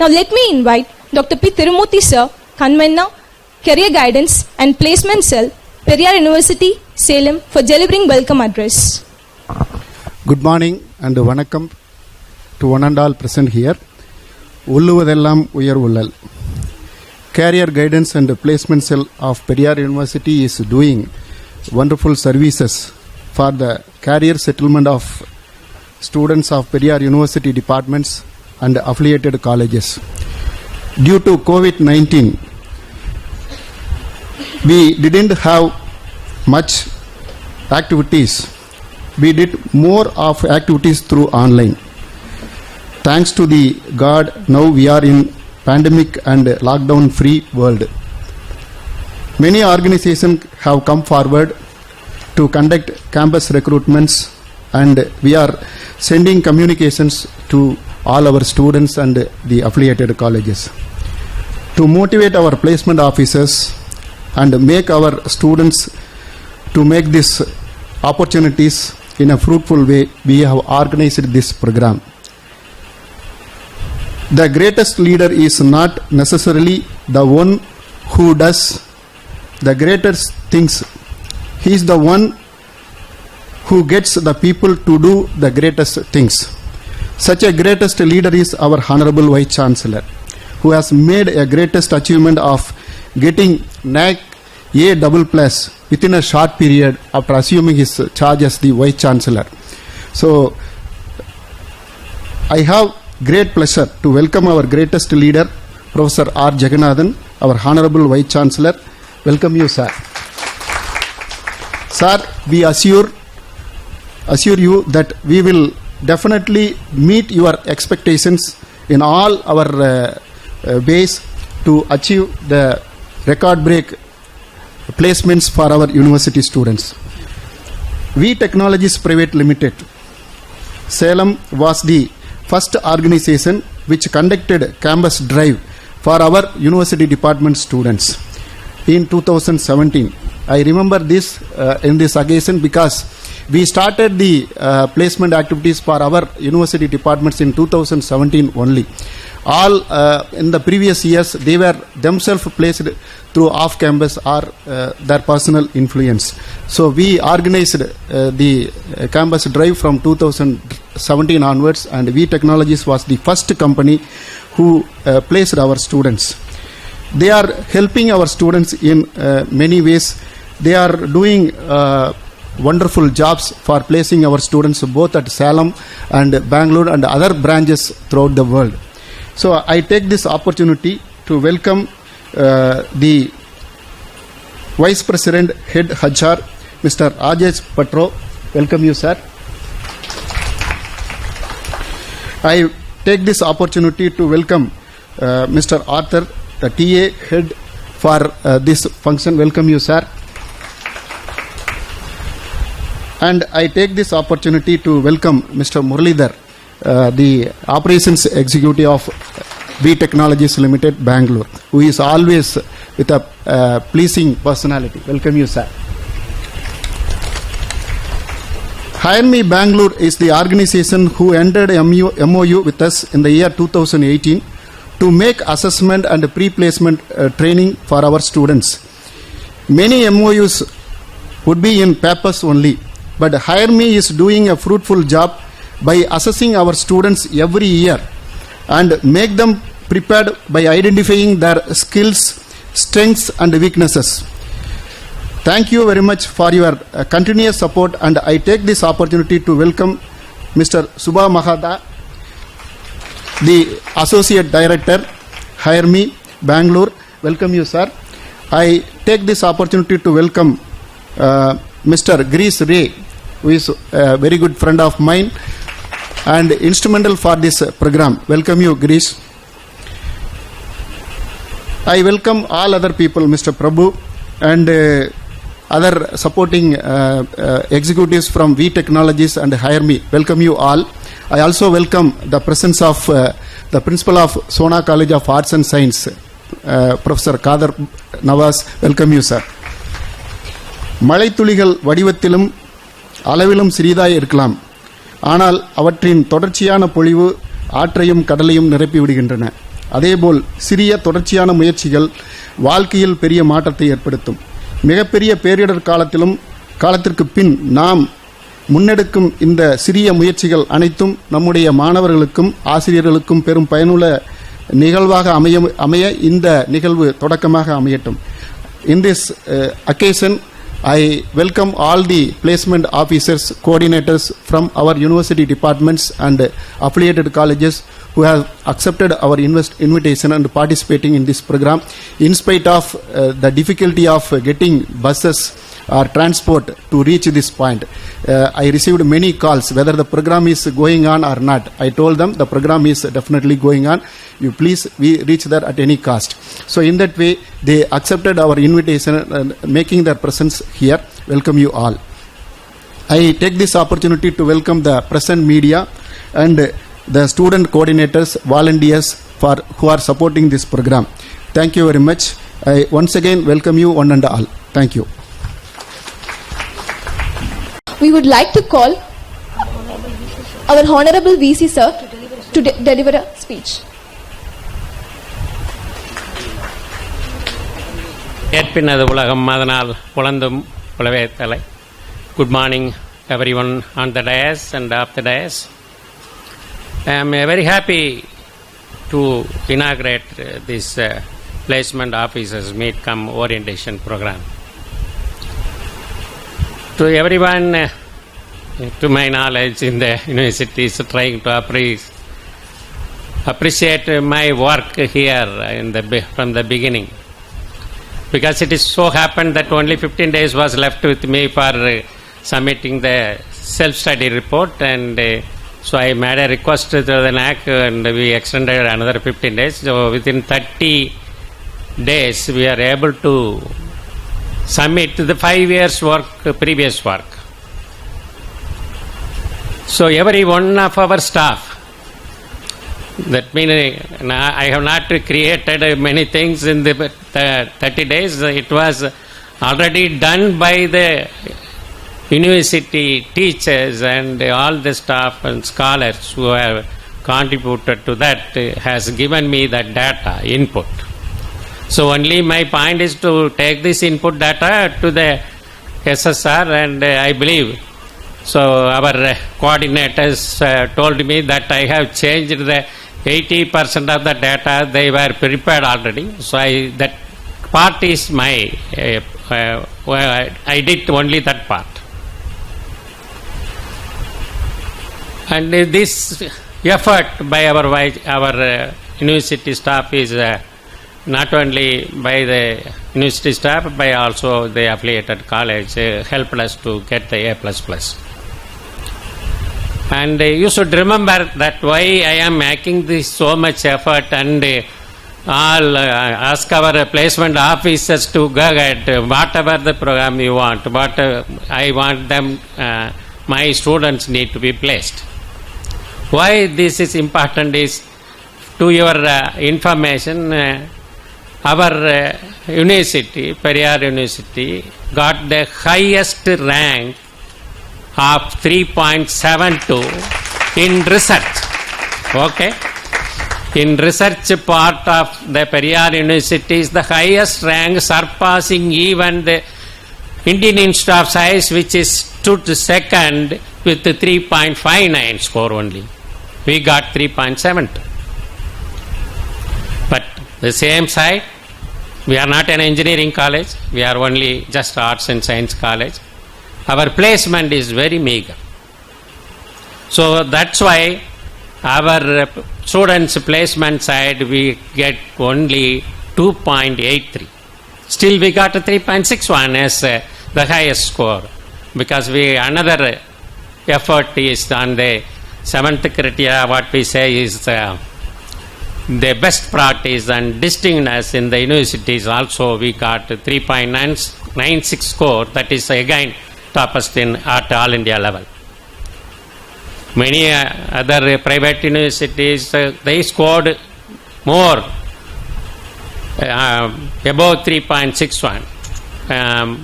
Now let me invite Dr. P. Tirumurthy Sir, Convener, Career Guidance and Placement Cell, Periyar University, Salem, for delivering welcome address. Good morning and vanakkam to one and all present here. Ulluvadellam uyar ullal. Career Guidance and Placement Cell of Periyar University is doing wonderful services for the career settlement of students of Periyar University departments and affiliated colleges. Due to COVID-19, we didn't have much activities. We did more of activities through online. Thanks to the God, now we are in pandemic and lockdown free world. Many organizations have come forward to conduct campus recruitments, and we are sending communications to all our students and the affiliated colleges to motivate our placement officers and make our students to make these opportunities in a fruitful way. We have organized this program. The greatest leader is not necessarily the one who does the greatest things. He is the one who gets the people to do the greatest things. Such a greatest leader is our Honorable Vice-Chancellor, who has made a greatest achievement of getting NAC A++ within a short period after assuming his charge as the Vice-Chancellor. So, I have great pleasure to welcome our greatest leader, Professor R. Jagannathan, our Honorable Vice-Chancellor. Welcome you, sir. Sir, we assure you that we will definitely meet your expectations in all our ways to achieve the record break placements for our university students. Vee Technologies Private Limited, Salem, was the first organization which conducted campus drive for our university department students in 2017. I remember this in this occasion because we started the placement activities for our university departments in 2017 only. All in the previous years, they were themselves placed through off-campus or their personal influence. So we organized the campus drive from 2017 onwards, and Vee Technologies was the first company who placed our students. They are helping our students in many ways. They are doing wonderful jobs for placing our students both at Salem and Bangalore and other branches throughout the world. So I take this opportunity to welcome the Vice President Head HR, Mr. Rajesh Patro. Welcome you, sir. I take this opportunity to welcome Mr. Athar, the TA Head for this function. Welcome you, sir. And I take this opportunity to welcome Mr. Muralidhar, the Operations Executive of Vee Technologies Limited, Bangalore, who is always with a pleasing personality. Welcome you, sir. HireMee Bangalore is the organization who entered a MOU with us in the year 2018 to make assessment and pre-placement training for our students. Many MOUs would be in papers only, but HireMee is doing a fruitful job by assessing our students every year and make them prepared by identifying their skills, strengths and weaknesses. Thank you very much for your continuous support, and I take this opportunity to welcome Mr. Subha Mahata, the Associate Director, HireMee, Bangalore. Welcome you, sir. I take this opportunity to welcome Mr. Greece Ray, who is a very good friend of mine and instrumental for this program. Welcome you, Greece. I welcome all other people, Mr. Prabhu and other supporting executives from Vee Technologies and HireMee. Welcome you all. I also welcome the presence of the principal of Sona College of Arts and Science, Professor Kadar Nawaz. Welcome you, sir. மழைத்துளிகள் வடிவத்திலும் அளவிலும் சிறிதாய் இருக்கலாம், ஆனால் அவற்றின் தொடர்ச்சியான பொழிவு ஆற்றையும் கடலையும் நிரப்பி விடுகின்றன. அதேபோல் சிறிய தொடர்ச்சியான முயற்சிகள் வாழ்க்கையில் பெரிய மாற்றத்தை ஏற்படுத்தும். மிகப்பெரிய பேரிடர் காலத்திற்கு பின் நாம் முன்னெடுக்கும் இந்த சிறிய முயற்சிகள் அனைத்தும் நம்முடைய மாணவர்களுக்கும் ஆசிரியர்களுக்கும் பெரும் பயனுள்ள நிகழ்வாக அமைய இந்த நிகழ்வு தொடக்கமாக அமையட்டும். In this occasion, I welcome all the placement officers, coordinators from our university departments and affiliated colleges who have accepted our invitation and participating in this program. In spite of the difficulty of getting buses or transport to reach this point, I received many calls whether the program is going on or not. I told them the program is definitely going on. You please reach there at any cost. So in that way, they accepted our invitation and making their presence here. Welcome you all. I take this opportunity to welcome the present media and the student coordinators, volunteers who are supporting this program. Thank you very much. I once again welcome you one and all. Thank you. We would like to call our Honorable VC Sir to deliver a speech. ஏற்பினது உலகம் அதனால் உழந்தும் உழவே தலை. Good morning everyone on the dais and off the dais. I am very happy to inaugurate this placement officers meet come orientation program. To everyone, to my knowledge in the university is trying to appreciate my work here from the beginning. Because it is so happened that only 15 days was left with me for submitting the self-study report, and so I made a request to the NAC and we extended another 15 days. So within 30 days we are able to submit the 5 years work, previous work. So every one of our staff, that means I have not created many things in the 30 days. It was already done by the university teachers and all the staff and scholars who have contributed to that has given me that data input. So only my point is to take this input data to the SSR, and I believe so our coordinators told me that I have changed the 80% of the data. They were prepared already. So that part is my I did only that part. And this effort by our university staff is not only by the university staff, but also the affiliated college helped us to get the A++. And you should remember that why I am making this so much effort, and all ask our placement officers to go ahead whatever the program you want, but I want them, my students need to be placed. Why this is important is, to your information, our university, Periyar University, got the highest rank of 3.72 in research. Okay? In research part of the Periyar University is the highest rank, surpassing even the Indian Institute of Science, which is stood second with the 3.59 score only. We got 3.72. But the same side, we are not an engineering college, we are only just arts and science college. Our placement is very meager. So that's why our students' placement side we get only 2.83. Still we got a 3.61 as the highest score, because another effort is on the 7th criteria, what we say is the best practice and distinctness in the universities. Also we got 3.96 score, that is again topest at all India level. Many other private universities they scored more, above 3.61.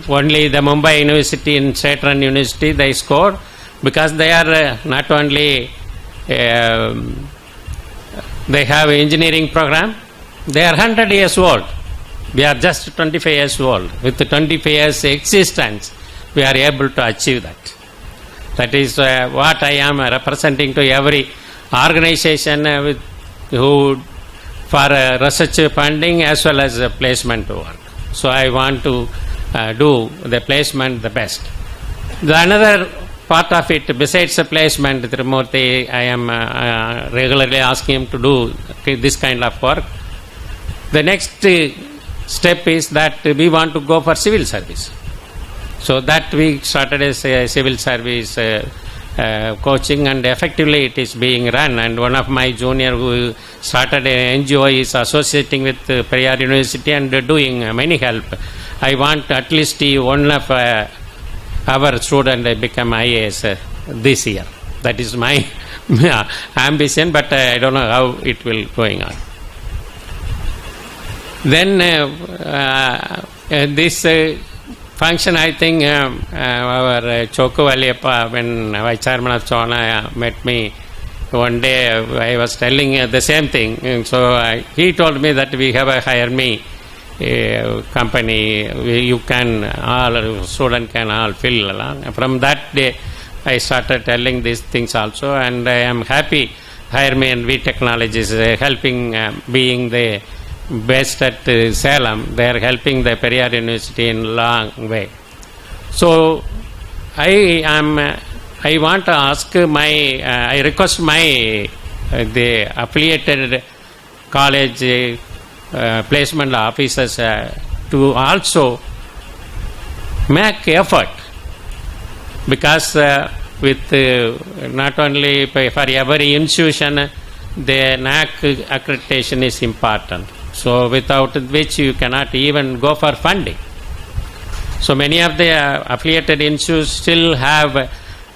Only the Mumbai University and Saturn University they scored, because they are not only they have engineering program. They are 100 years old. We are just 25 years old. With 25 years existence, we are able to achieve that. That is what I am representing to every organization who for research funding as well as placement work. So I want to do the placement the best. Another part of it, besides the placement, Trimurti, I am regularly asking him to do this kind of work. The next step is that we want to go for civil service. So that we started as a civil service coaching, and effectively it is being run. And one of my junior who started an NGO is associating with Periyar University and doing many help. I want at least one of our student become IAS this year. That is my ambition, but I don't know how it will going on. Then this function, I think our Choku Valliyappa, when Vice Chairman of Chona met me one day, I was telling the same thing. And so he told me that we have a HireMee company. You can, all student can all fill along. From that day, I started telling these things also, and I am happy HireMee and Vee Technologies helping, being the best at Salem. They are helping the Periyar University in a long way. So I want to ask I request the affiliated college placement officers to also make effort, because with not only for every institution, the NAC accreditation is important. So without which you cannot even go for funding. So many of the affiliated institutes still have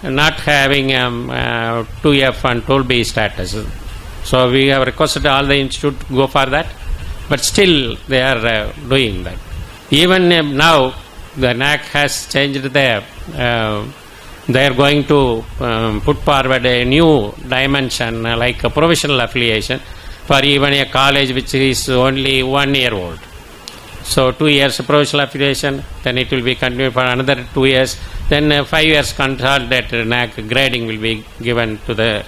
not having 2F and 12B status. So we have requested all the institutes to go for that, but still they are doing that. Even now the NAC has changed their they are going to put forward a new dimension like a provisional affiliation for even a college which is only 1 year old. So 2 years provisional affiliation, then it will be continued for another 2 years, then 5 years consolidated NAC grading will be given to the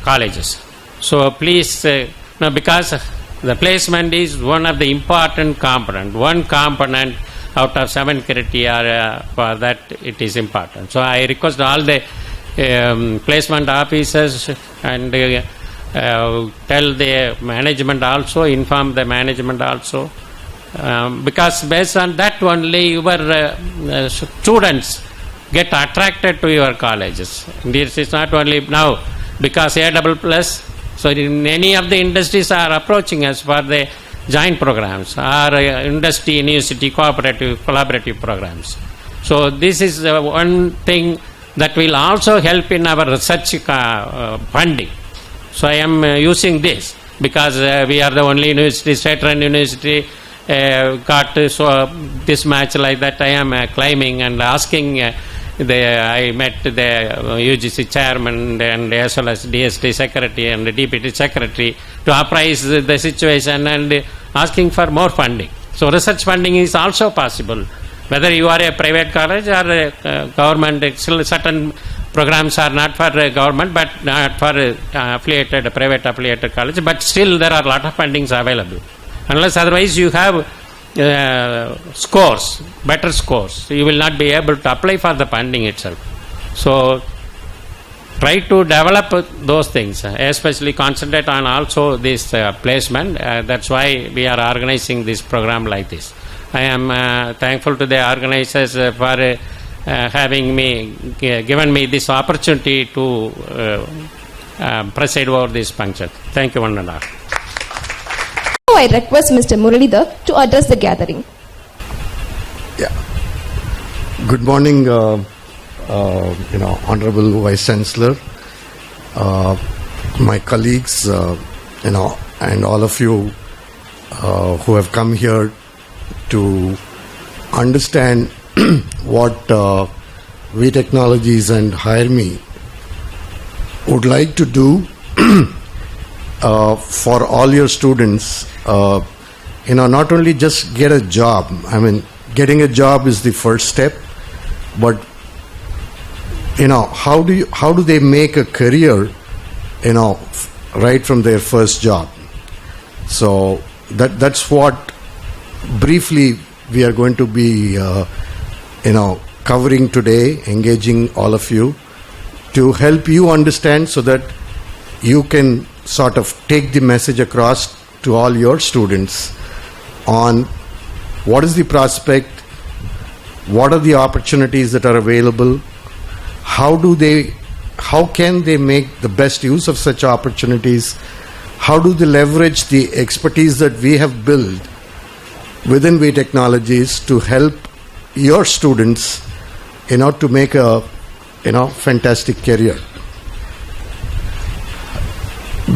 colleges. So please, no, because the placement is one of the important component. One component out of 7 criteria for that it is important. So I request all the placement officers and tell the management also, inform the management also, because based on that only your students get attracted to your colleges. This is not only now because A++, so in any of the industries are approaching us for the joint programs or industry, university, collaborative programs. So this is one thing that will also help in our research funding. So I am using this because we are the only university, state-run university, got so this match like that. I am climbing and asking. I met the UGC chairman and as well as DST secretary and the deputy secretary to apprise the situation and asking for more funding. So research funding is also possible, whether you are a private college or a government. Still certain programs are not for government but not for affiliated, private affiliated college, but still there are a lot of fundings available. Unless otherwise you have scores, better scores, you will not be able to apply for the funding itself. So try to develop those things, especially concentrate on also this placement. That's why we are organizing this program like this. I am thankful to the organizers for having given me this opportunity to preside over this function. Thank you, one and all. Now I request Mr. Muralidhar to address the gathering. Yeah. Good morning, Honorable Vice-Chancellor, my colleagues, and all of you who have come here to understand what Vee Technologies and HireMee would like to do for all your students, not only just get a job. I mean, getting a job is the first step, but how do they make a career, right from their first job? So that's what briefly we are going to be, covering today, engaging all of you to help you understand so that you can sort of take the message across to all your students on what is the prospect, what are the opportunities that are available, how can they make the best use of such opportunities, how do they leverage the expertise that we have built within Vee Technologies to help your students, to make a, fantastic career.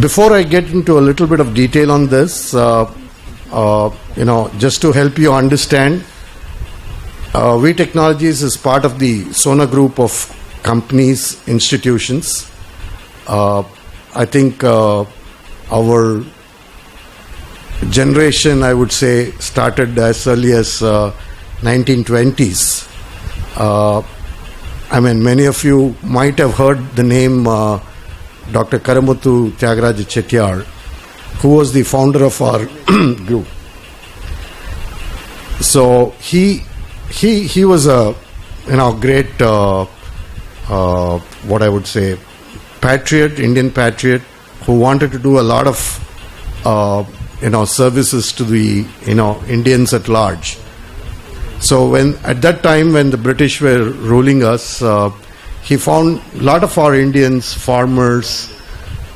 Before I get into a little bit of detail on this, just to help you understand, Vee Technologies is part of the Sona group of companies, institutions. I think our generation, I would say, started as early as 1920s. Many of you might have heard the name Dr. Karamuthu Tyagaraja Chettiar, who was the founder of our group. So he was a great what I would say patriot, Indian patriot, who wanted to do a lot of services to the Indians at large. So at that time when the British were ruling us, he found a lot of our Indians, farmers,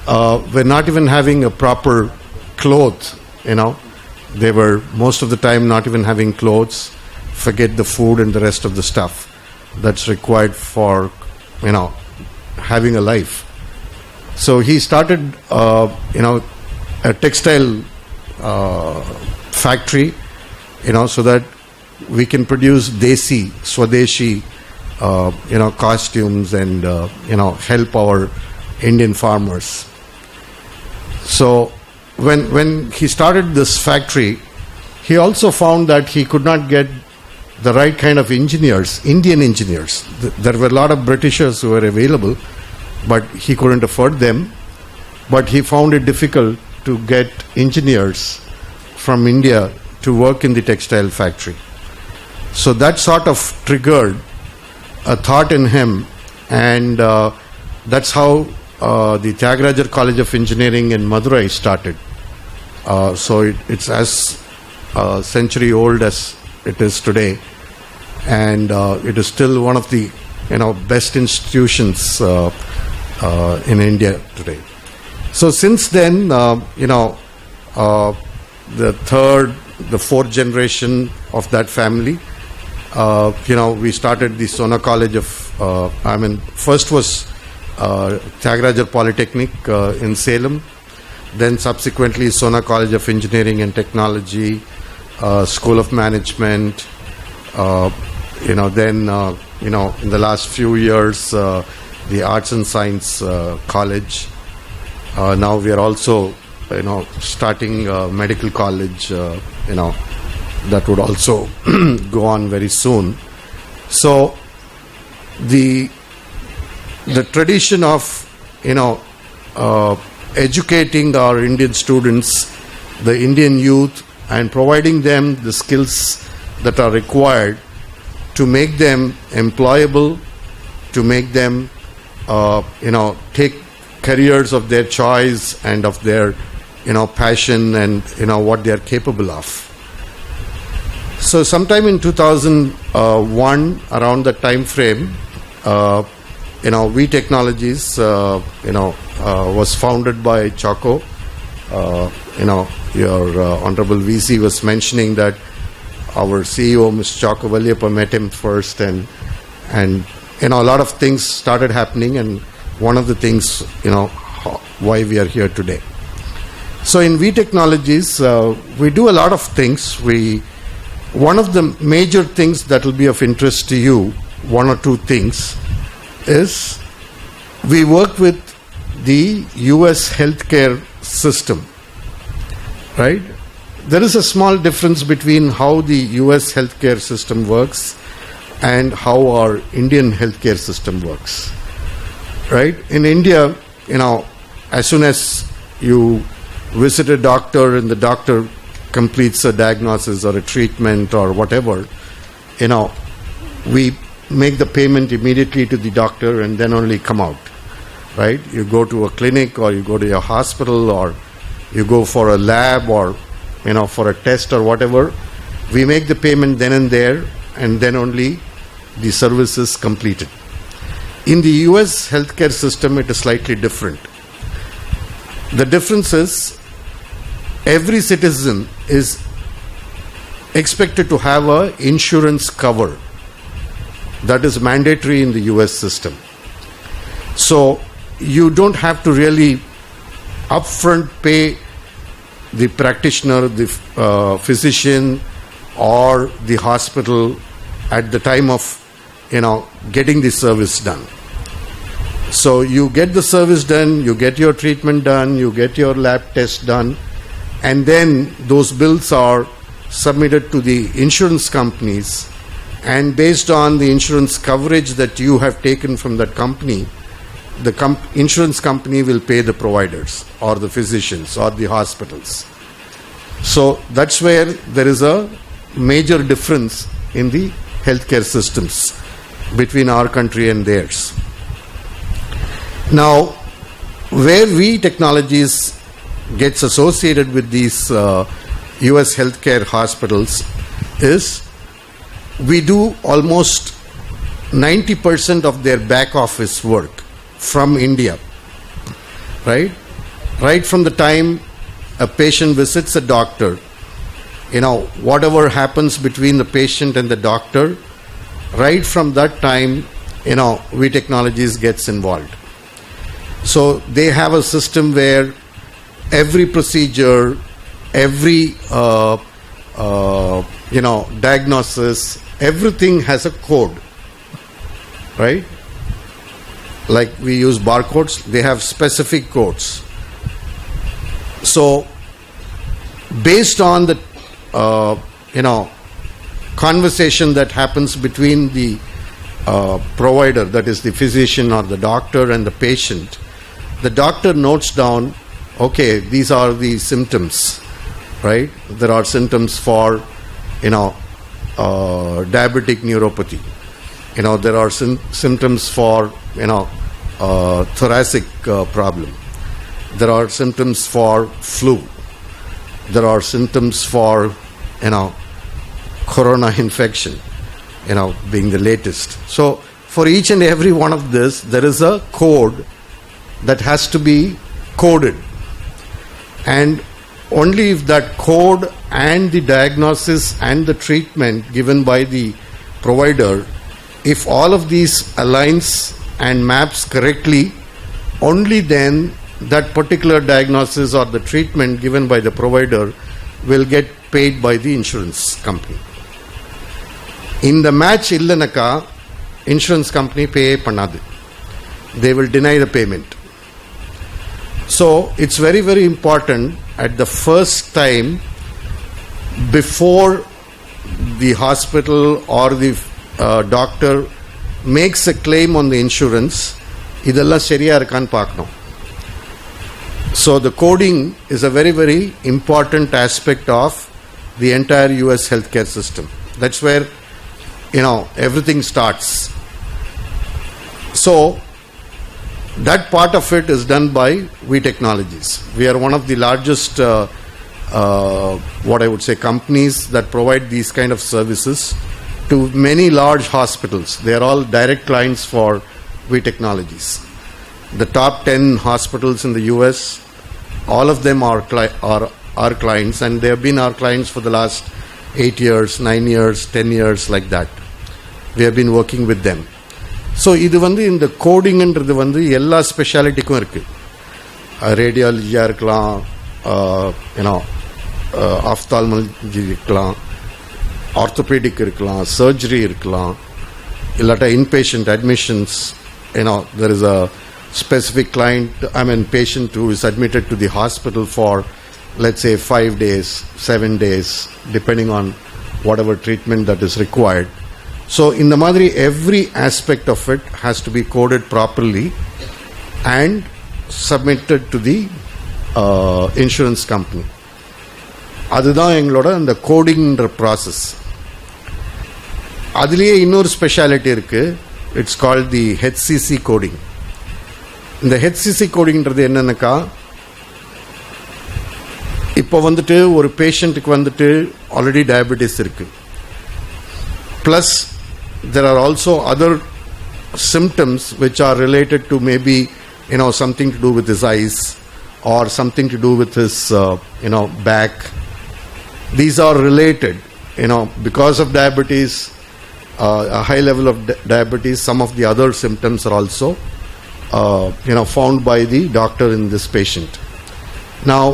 were not even having a proper cloth. They were most of the time not even having clothes. Forget the food and the rest of the stuff that's required for having a life. So he started a textile factory, so that we can produce desi, swadeshi, costumes and help our Indian farmers. So when he started this factory, he also found that he could not get the right kind of engineers, Indian engineers. There were a lot of Britishers who were available, but he couldn't afford them. But he found it difficult to get engineers from India to work in the textile factory. So that sort of triggered a thought in him, and that's how the Tyagaraja College of Engineering in Madurai started. So it's as century old as it is today, and it is still one of the best institutions in India today. So since then, the third, the fourth generation of that family, we started the Sona College of, first was Tyagaraja Polytechnic in Salem, then subsequently Sona College of Engineering and Technology, School of Management, then, in the last few years, the Arts and Science College. Now we are also, starting medical college, that would also go on very soon. So the tradition of educating our Indian students, the Indian youth, and providing them the skills that are required to make them employable, to make them take careers of their choice and of their passion and what they are capable of. So sometime in 2001, around that time frame, Vee Technologies was founded by Choco. Your Honorable VC was mentioning that our CEO, Ms. Choco Valliyappa, met him first, and a lot of things started happening, and one of the things, why we are here today. So in Vee Technologies, we do a lot of things. One of the major things that will be of interest to you, one or two things, is we work with the US healthcare system, right? There is a small difference between how the US healthcare system works and how our Indian healthcare system works, right? In India, as soon as you visit a doctor and the doctor completes a diagnosis or a treatment or whatever, we make the payment immediately to the doctor and then only come out, right? You go to a clinic or you go to a hospital or you go for a lab or, for a test or whatever. We make the payment then and there, and then only the service is completed. In the US healthcare system, it is slightly different. The difference is every citizen is expected to have an insurance cover. That is mandatory in the US system. So you don't have to really upfront pay the practitioner, the physician, or the hospital at the time of getting the service done. So you get the service done, you get your treatment done, you get your lab test done, and then those bills are submitted to the insurance companies, and based on the insurance coverage that you have taken from that company, the insurance company will pay the providers or the physicians or the hospitals. So that's where there is a major difference in the healthcare systems between our country and theirs. Now, where Vee Technologies gets associated with these US healthcare hospitals is we do almost 90% of their back office work from India, right? Right from the time a patient visits a doctor, whatever happens between the patient and the doctor, right from that time, Vee Technologies gets involved. So they have a system where every procedure, every diagnosis, everything has a code, right? Like we use barcodes, they have specific codes. So based on the conversation that happens between the provider, that is the physician or the doctor, and the patient, the doctor notes down, okay, these are the symptoms, right? There are symptoms for diabetic neuropathy. There are symptoms for thoracic problem. There are symptoms for flu. There are symptoms for corona infection, being the latest. So for each and every one of this, there is a code that has to be coded, and only if that code and the diagnosis and the treatment given by the provider, if all of these aligns and maps correctly, only then that particular diagnosis or the treatment given by the provider will get paid by the insurance company. In the match illanaka, insurance company pay pannadu. They will deny the payment. So it's very, very important at the first time, before the hospital or the doctor makes a claim on the insurance, idella seriya irukanu paaknom. So the coding is a very, very important aspect of the entire US healthcare system. That's where everything starts. So that part of it is done by Vee Technologies. We are one of the largest companies that provide these kind of services to many large hospitals. They are all direct clients for Vee Technologies. The top 10 hospitals in the US, all of them are our clients, and they have been our clients for the last 8 years, 9 years, 10 years, like that. We have been working with them. So இது இந்த கோடிங்ன்றது எல்லா ஸ்பெஷாலிட்டிக்கும் இருக்கு. ரேடியாலஜியா இருக்கலாம், ஆப்தால்மாலஜி இருக்கலாம், orthopaedic இருக்கலாம், surgery இருக்கலாம், இல்லாட்டா inpatient admissions, there is a specific patient who is admitted to the hospital for, let's say, 5 days, 7 days, depending on whatever treatment that is required. So in the madri, every aspect of it has to be coded properly and submitted to the insurance company. அதுதான் எங்களோட அந்த கோடிங்ன்ற process. அதுலேயே இன்னொரு speciality இருக்கு. It's called the HCC coding. இந்த HCC கோடிங்கிறது என்னன்னாக்கா, இப்போ வந்துட்டு ஒரு பேஷண்ட்டுக்கு வந்துட்டு ஆல்ரெடி டயபெட்டிஸ் இருக்கு, plus there are also other symptoms which are related to maybe something to do with his eyes or something to do with his back. These are related because of diabetes, a high level of diabetes. Some of the other symptoms are also found by the doctor in this patient. Now,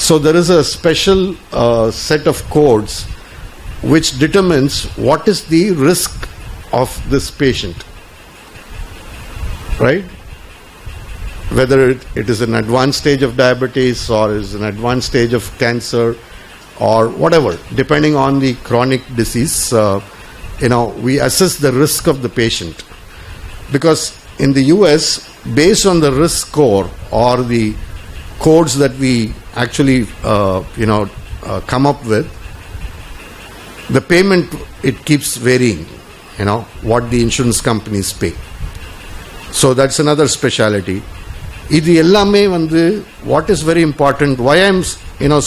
so there is a special set of codes which determines what is the risk of this patient, right? Whether it is an advanced stage of diabetes or is an advanced stage of cancer or whatever, depending on the chronic disease, we assess the risk of the patient. Because in the US, based on the risk score or the codes that we actually come up with, the payment, it keeps varying, what the insurance companies pay. So that's another speciality. இது எல்லாமே வந்து, what is very important, why I'm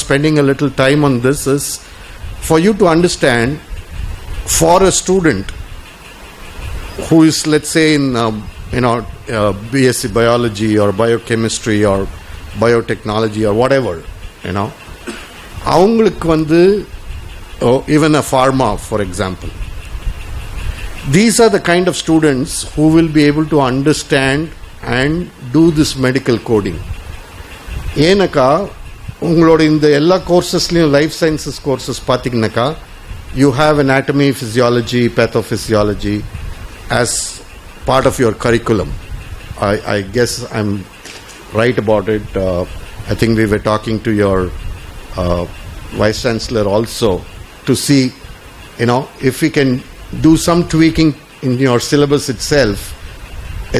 spending a little time on this is for you to understand, for a student who is, let's say, in BSc biology or biochemistry or biotechnology or whatever, அவங்களுக்கு வந்து, even a pharma, for example, these are the kind of students who will be able to understand and do this medical coding. ஏனக்கா உங்களோட இந்த எல்லா கோர்சஸ்லையும் life sciences courses பார்த்தீங்கன்னாக்கா, you have anatomy, physiology, pathophysiology as part of your curriculum. I guess I'm right about it. I think we were talking to your Vice-Chancellor also to see, if we can do some tweaking in your syllabus itself,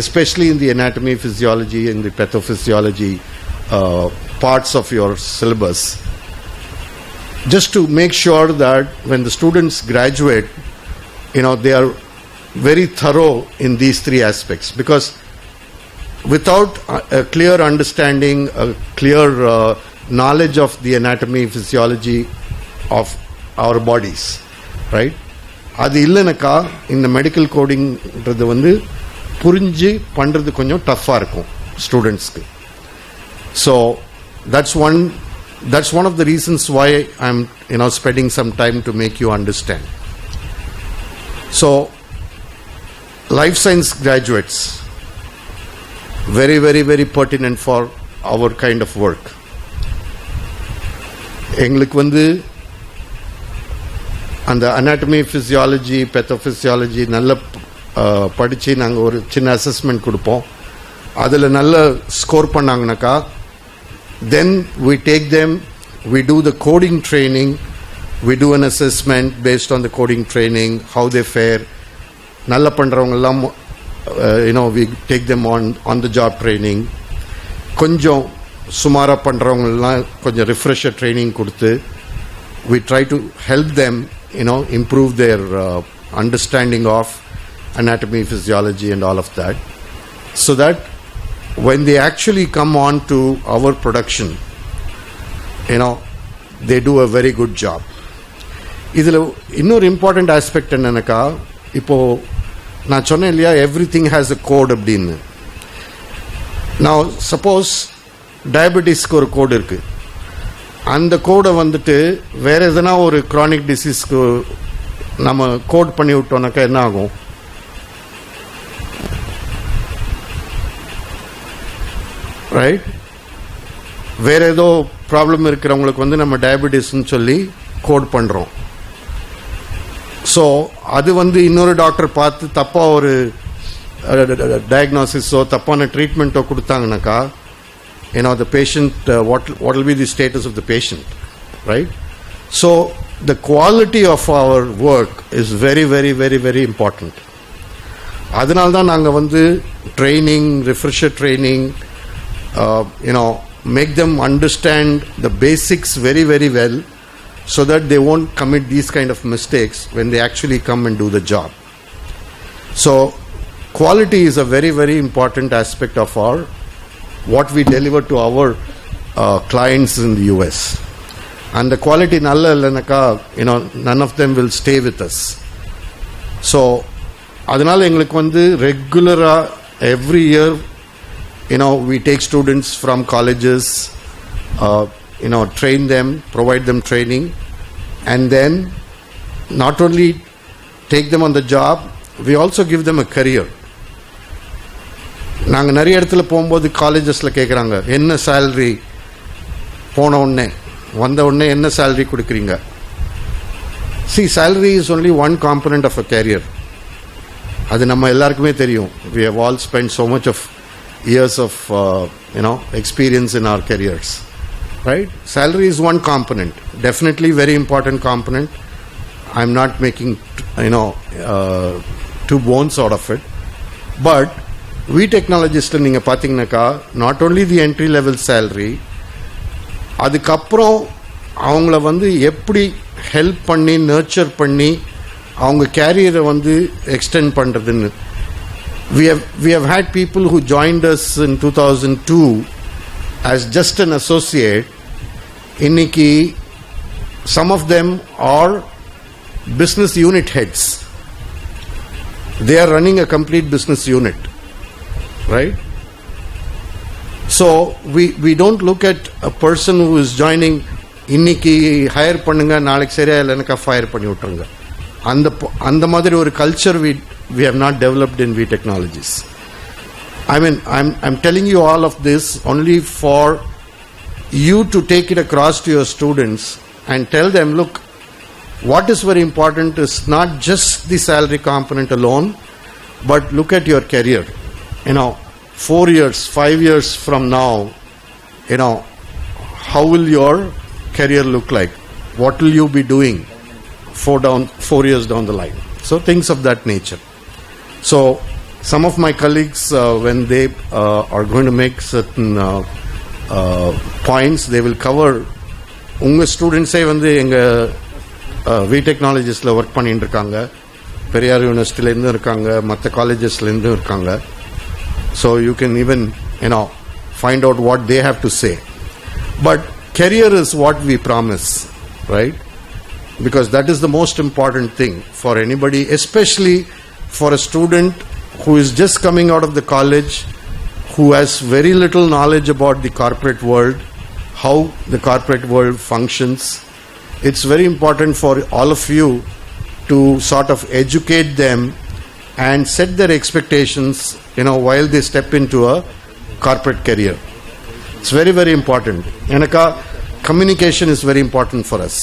especially in the anatomy, physiology, and the pathophysiology parts of your syllabus, just to make sure that when the students graduate, they are very thorough in these three aspects. Because without a clear understanding, a clear knowledge of the anatomy, physiology of our bodies, right? அது இல்லைனாக்கா இந்த medical கோடிங்கிறது வந்து புரிஞ்சு பண்ணுறது கொஞ்சம் டஃப்பாக இருக்கும் ஸ்டூடெண்ட்ஸ்க்கு. So that's one of the reasons why I'm spending some time to make you understand. So life science graduates, very, very, very pertinent for our kind of work. எங்களுக்கு வந்து அந்த anatomy, physiology, pathophysiology நல்ல படித்து நாங்கள் ஒரு சின்ன assessment கொடுப்போம். அதில் நல்ல score பண்ணாங்கனாக்கா, then we take them, we do the coding training, we do an assessment based on the coding training, how they fare. நல்லா பண்ணுறவங்கெல்லாம் we take them on the job training. கொஞ்சம் சுமாராக பண்ணுறவங்கெல்லாம் கொஞ்சம் ரிஃப்ரெஷர் ட்ரைனிங் கொடுத்து we try to help them improve their understanding of anatomy, physiology and all of that, so that when they actually come on to our production, they do a very good job. இதில் இன்னொரு important aspect என்னன்னாக்கா, இப்போது நான் சொன்னேன் இல்லையா, everything has a code அப்படின்னு. நான் suppose டயபெட்டிஸ்க்கு ஒரு கோடு இருக்குது, அந்த கோடை வந்துட்டு வேற எதனா ஒரு க்ரானிக் டிசீஸ்க்கு நம்ம கோட் பண்ணி விட்டோம்னாக்கா என்ன ஆகும்? ரைட்? வேற ஏதோ ப்ராப்ளம் இருக்கிறவங்களுக்கு வந்து நம்ம டயபெட்டிஸ்ன்னு சொல்லி கோட் பண்ணுறோம். ஸோ அது வந்து இன்னொரு டாக்டர் பார்த்து தப்பாக ஒரு diagnosis or tapana treatment or kudutanganaka, the patient, what will be the status of the patient, right? So the quality of our work is very, very, very, very important. அதனால்தான் நாங்கள் வந்து training, refresher training, make them understand the basics very, very well so that they won't commit these kind of mistakes when they actually come and do the job. So quality is a very, very important aspect of what we deliver to our clients in the US. And the quality nalla illanaka, none of them will stay with us. So அதனால எங்களுக்கு வந்து ரெகுலரா every year we take students from colleges, train them, provide them training, and then not only take them on the job, we also give them a career. நாங்க நிறைய இடத்துல போகும்போது காலேஜஸ்ல கேக்குறாங்க என்ன salary, போன உடனே வந்த உடனே என்ன salary கொடுக்குறீங்க. See, salary is only one component of a career. அது நம்ம எல்லாருக்குமே தெரியும். We have all spent so much of years of experience in our careers, right? Salary is one component, definitely very important component. I'm not making two bones out of it, but Vee Technologies நீங்க பாத்தீங்கன்னாக்கா not only the entry level salary, அதுக்கப்புறம் அவங்கள வந்து எப்படி help பண்ணி nurture பண்ணி அவங்க கேரியரை வந்து எக்ஸ்டெண்ட் பண்றதுன்னு. We have had people who joined us in 2002 as just an associate. Inniki some of them are business unit heads. They are running a complete business unit, right? So we don't look at a person who is joining இன்னைக்கு higher பண்ணுங்க நாளைக்கு சரியா இல்லைனாக்கா fire பண்ணி விட்டுருங்க. அந்த மாதிரி ஒரு culture we have not developed in Vee Technologies. I mean, I'm telling you all of this only for you to take it across to your students and tell them, look, what is very important is not just the salary component alone, but look at your career. 4 years, 5 years from now, how will your career look like? What will you be doing 4 years down the line? So things of that nature. So some of my colleagues, when they are going to make certain points, they will cover. உங்க ஸ்டூடெண்ட்ஸே வந்து எங்க Vee Technologiesல work பண்ணிட்டு இருக்காங்க, பெரியார் யூனிவர்சிட்டில இருந்து இருக்காங்க, மற்ற காலேஜஸ்ல இருந்து இருக்காங்க. So you can even find out what they have to say. But career is what we promise, right? Because that is the most important thing for anybody, especially for a student who is just coming out of the college, who has very little knowledge about the corporate world, how the corporate world functions. It's very important for all of you to sort of educate them and set their expectations, while they step into a corporate career. It's very, very important. Communication is very important for us.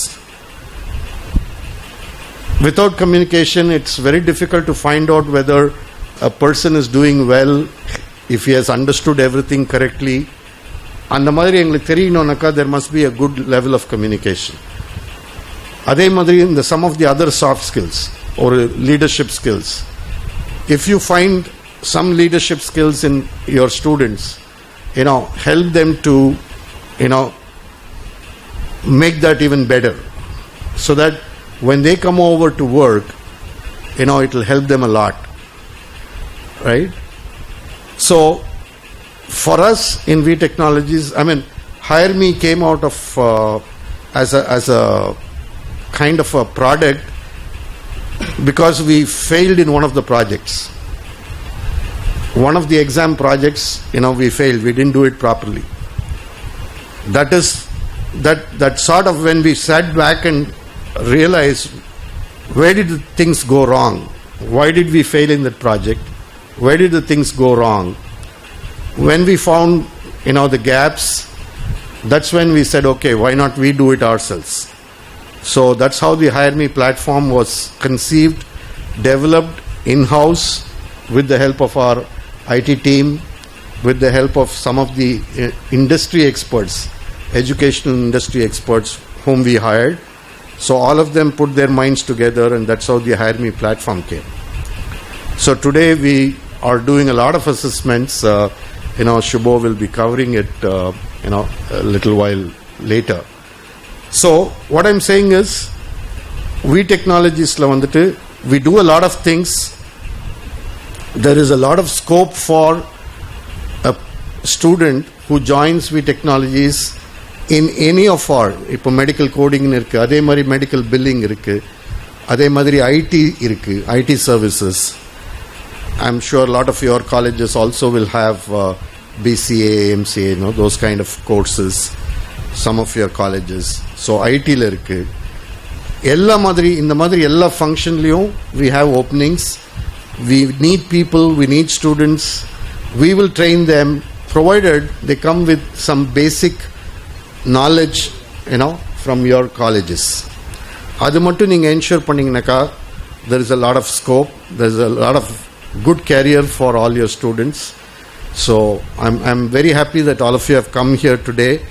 Without communication, it's very difficult to find out whether a person is doing well, if he has understood everything correctly. அந்த மாதிரி எங்களுக்கு தெரியணும்னாக்கா there must be a good level of communication. அதே மாதிரி இந்த some of the other soft skills or leadership skills. If you find some leadership skills in your students, help them to make that even better, so that when they come over to work, it will help them a lot, right? So for us in Vee Technologies, HireMee came out of as a kind of a product because we failed in one of the projects. One of the exam projects, we failed. We didn't do it properly. That sort of when we sat back and realized where did the things go wrong? Why did we fail in that project? Where did the things go wrong? When we found, the gaps, that's when we said, okay, why not we do it ourselves? So that's how the HireMee platform was conceived, developed in-house, with the help of our IT team, with the help of some of the industry experts, educational industry experts whom we hired. So all of them put their minds together, and that's how the HireMee platform came. So today we are doing a lot of assessments. Subha will be covering it, a little while later. So what I'm saying is, Vee Technologies we do a lot of things. There is a lot of scope for a student who joins Vee Technologies in any of our medical coding irukku, adhe mari medical billing irukku, adhe madri IT services. I'm sure a lot of your colleges also will have BCA, MCA, those kind of courses. Some of your colleges. So IT la irukku. Ella madri inda madri ella function liyum we have openings. We need people, we need students. We will train them provided they come with some basic knowledge, from your colleges. Adu mattum neenga ensure panningnaka there is a lot of scope, there is a lot of good career for all your students. So I'm very happy that all of you have come here today.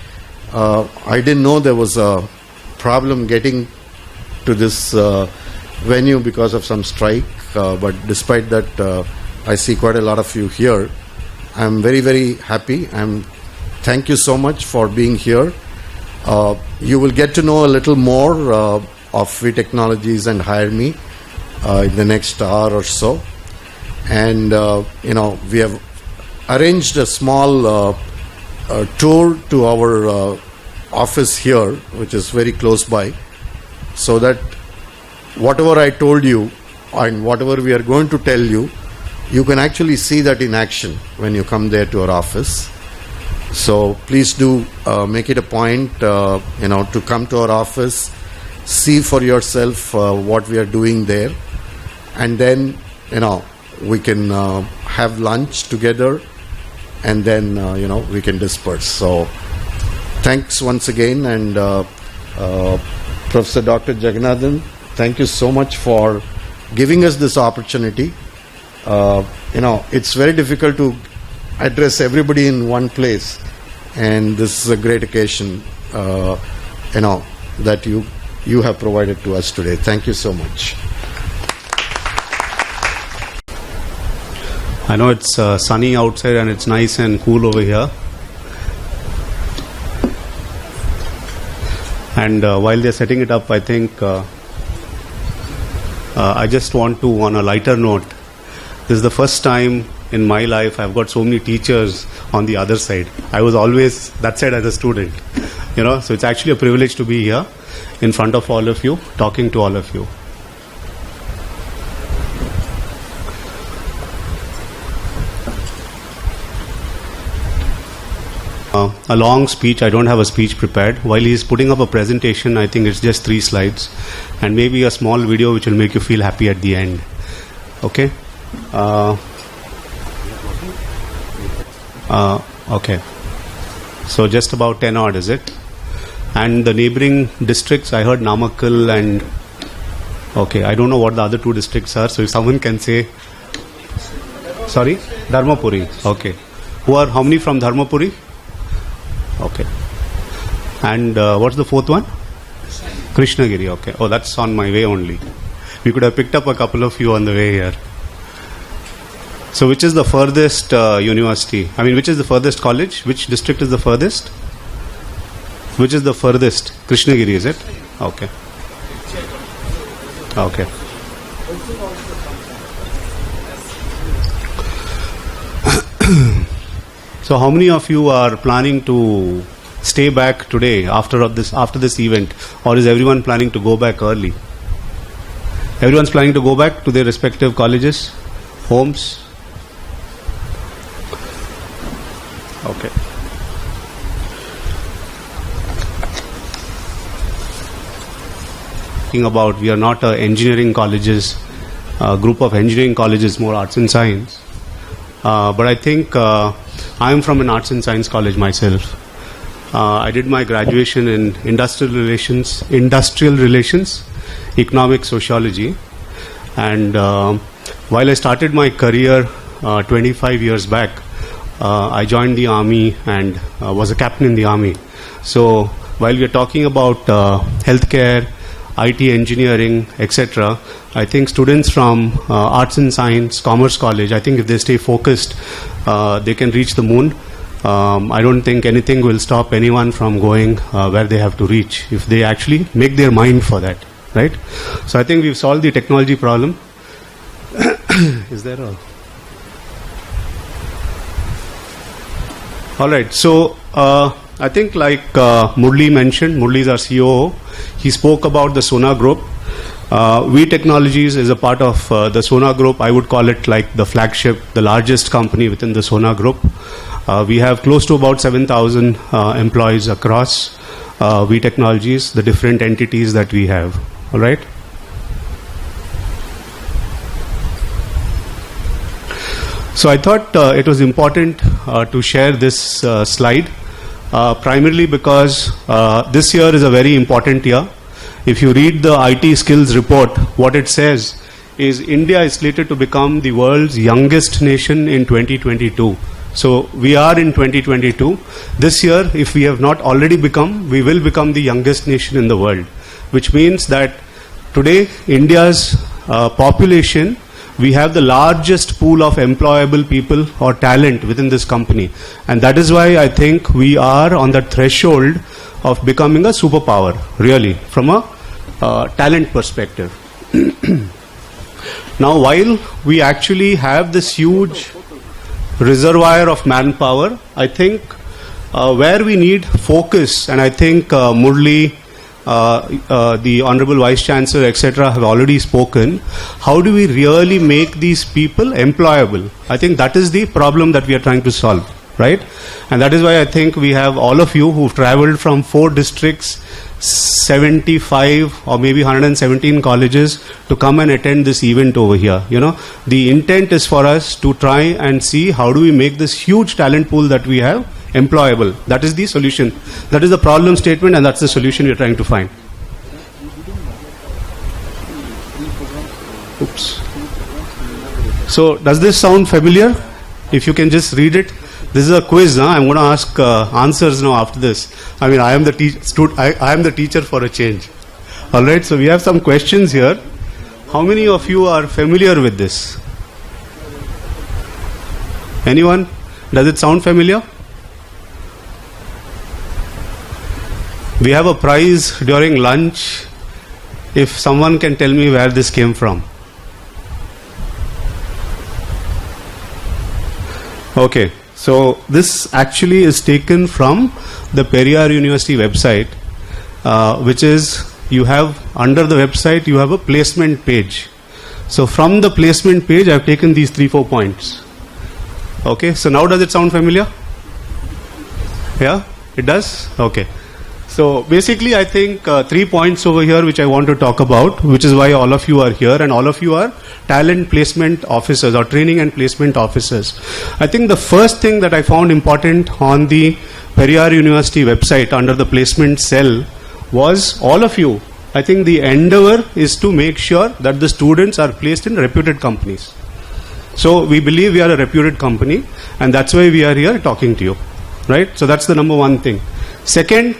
I didn't know there was a problem getting to this venue because of some strike, but despite that, I see quite a lot of you here. I'm very, very happy. Thank you so much for being here. You will get to know a little more of Vee Technologies and HireMee in the next hour or so. And, we have arranged a small tour to our office here, which is very close by, so that whatever I told you and whatever we are going to tell you, you can actually see that in action when you come there to our office. So please do make it a point, to come to our office, see for yourself what we are doing there, and then, we can have lunch together, and then, we can disperse. So thanks once again, and Professor Dr. Jagannathan, thank you so much for giving us this opportunity. It's very difficult to address everybody in one place, and this is a great occasion, that you have provided to us today. Thank you so much. I know it's sunny outside and it's nice and cool over here. And while they're setting it up, I think I just want to, on a lighter note, this is the first time in my life I've got so many teachers on the other side. I was always that side as a student, so it's actually a privilege to be here in front of all of you, talking to all of you. A long speech. I don't have a speech prepared. While he's putting up a presentation, I think it's just 3 slides and maybe a small video which will make you feel happy at the end. Okay? Okay. So just about 10 odd, is it? And the neighboring districts, I heard Namakkal and... Okay, I don't know what the other 2 districts are, so if someone can say... Sorry? Dharmapuri. Okay. How many from Dharmapuri? Okay. And what's the 4th one? Krishnagiri. Okay. Oh, that's on my way only. We could have picked up a couple of you on the way here. So which is the furthest university? Which is the furthest college? Which district is the furthest? Which is the furthest? Krishnagiri, is it? Okay. Okay. So how many of you are planning to stay back today after this event, or is everyone planning to go back early? Everyone's planning to go back to their respective colleges, homes? Okay. About we are not engineering colleges, a group of engineering colleges, more arts and science. But I think I am from an arts and science college myself. I did my graduation in industrial relations, economic sociology, and while I started my career 25 years back, I joined the army and was a captain in the army. So while we are talking about healthcare, IT engineering, etc., I think students from arts and science, commerce college, I think if they stay focused, they can reach the moon. I don't think anything will stop anyone from going where they have to reach if they actually make their mind for that, right? So I think we've solved the technology problem. Is there a... All right, so I think like Murli mentioned, Murli is our COO. He spoke about the Sona Group. Vee Technologies is a part of the Sona Group. I would call it like the flagship, the largest company within the Sona Group. We have close to about 7,000 employees across Vee Technologies, the different entities that we have. All right. So I thought it was important to share this slide, primarily because this year is a very important year. If you read the IT skills report, what it says is India is slated to become the world's youngest nation in 2022. So we are in 2022. This year, if we have not already become, we will become the youngest nation in the world, which means that today India's population, we have the largest pool of employable people or talent within this company. And that is why I think we are on the threshold of becoming a superpower, really, from a talent perspective. Now, while we actually have this huge reservoir of manpower, I think where we need focus, and I think Murli, the Honorable Vice-Chancellor, etc., have already spoken. How do we really make these people employable? I think that is the problem that we are trying to solve, right? And that is why I think we have all of you who've traveled from 4 districts, 75 or maybe 117 colleges to come and attend this event over here. You know, the intent is for us to try and see how do we make this huge talent pool that we have employable. That is the solution. That is the problem statement, and that's the solution we are trying to find. Oops. So, does this sound familiar? If you can just read it. This is a quiz. I'm going to ask answers now after this. I mean, I am the teacher for a change. All right. So we have some questions here. How many of you are familiar with this? Anyone? Does it sound familiar? We have a prize during lunch if someone can tell me where this came from. Okay, so this actually is taken from the Periyar University website, which is, you have under the website you have a placement page. So from the placement page I have taken these 3-4 points. Okay, so now does it sound familiar? Yeah, it does? Okay. So basically I think 3 points over here which I want to talk about, which is why all of you are here, and all of you are talent placement officers or training and placement officers. I think the first thing that I found important on the Periyar University website under the placement cell was all of you. I think the endeavor is to make sure that the students are placed in reputed companies. So we believe we are a reputed company, and that's why we are here talking to you, right? So that's the number one thing. Second,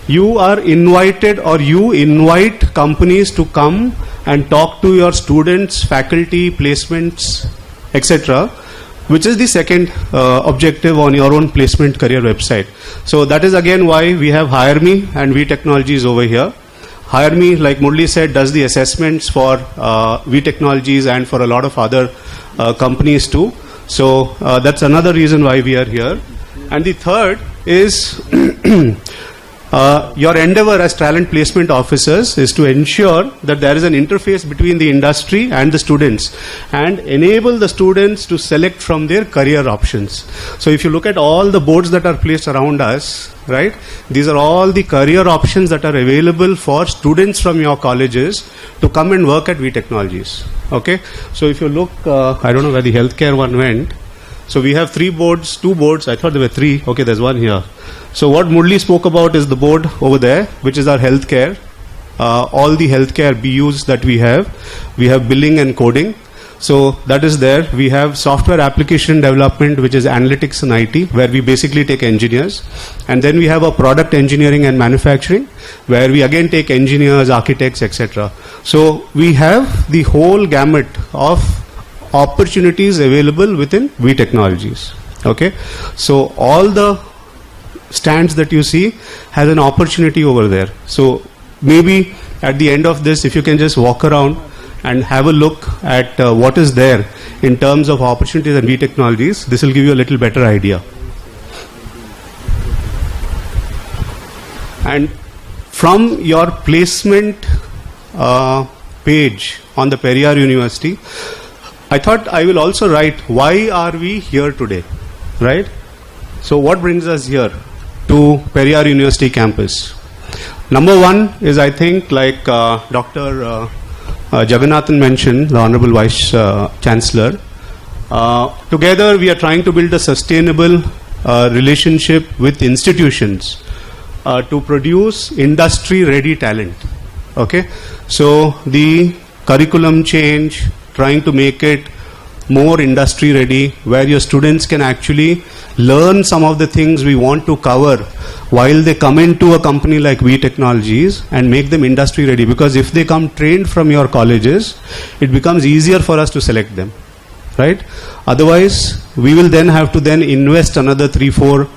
you are invited, or you invite companies to come and talk to your students, faculty, placements, etc., which is the second objective on your own placement career website. So that is again why we have HireMee and Vee Technologies over here. HireMee, like Murli said, does the assessments for Vee Technologies and for a lot of other companies too. So that's another reason why we are here. And the third is your endeavor as talent placement officers is to ensure that there is an interface between the industry and the students and enable the students to select from their career options. So if you look at all the boards that are placed around us, right, these are all the career options that are available for students from your colleges to come and work at Vee Technologies. Okay, so if you look, I don't know where the healthcare one went. So we have 2 boards. I thought there were 3. Okay, there's one here. So what Murli spoke about is the board over there, which is our healthcare. All the healthcare BUs that we have billing and coding. So that is there. We have software application development, which is analytics and IT, where we basically take engineers. And then we have a product engineering and manufacturing, where we again take engineers, architects, etc. So we have the whole gamut of opportunities available within Vee Technologies. Okay. So all the stands that you see has an opportunity over there. So maybe at the end of this, if you can just walk around and have a look at what is there in terms of opportunities and Vee Technologies, this will give you a little better idea. And from your placement page on the Periyar University, I thought I will also write, why are we here today, right? So what brings us here to Periyar University campus? Number one is, I think, like Dr. Jagannathan mentioned, the Honorable Vice-Chancellor, together we are trying to build a sustainable relationship with institutions to produce industry-ready talent. Okay, so the curriculum change, trying to make it more industry-ready, where your students can actually learn some of the things we want to cover while they come into a company like Vee Technologies, and make them industry ready. Because if they come trained from your colleges, it becomes easier for us to select them, right? Otherwise, we will then have to then invest another 3-4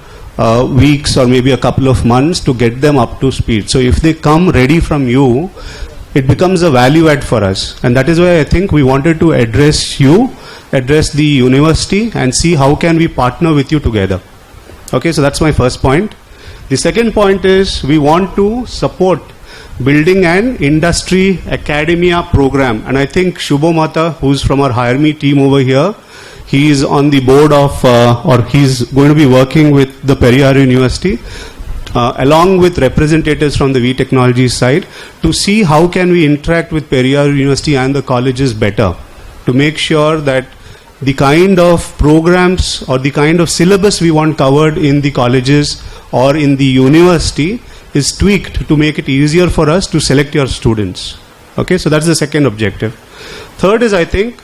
weeks or maybe a couple of months to get them up to speed. So if they come ready from you, it becomes a value add for us. And that is why I think we wanted to address you, address the university, and see how can we partner with you together. Okay, so that's my first point. The second point is, we want to support building an industry academia program. And I think Subha Mahata, who's from our HireMee team over here, he is on the board of, or he's going to be working with the Periyar University, along with representatives from the Vee Technologies side, to see how can we interact with Periyar University and the colleges better, to make sure that the kind of programs or the kind of syllabus we want covered in the colleges or in the university is tweaked to make it easier for us to select your students. Okay, so that's the second objective. Third is, I think,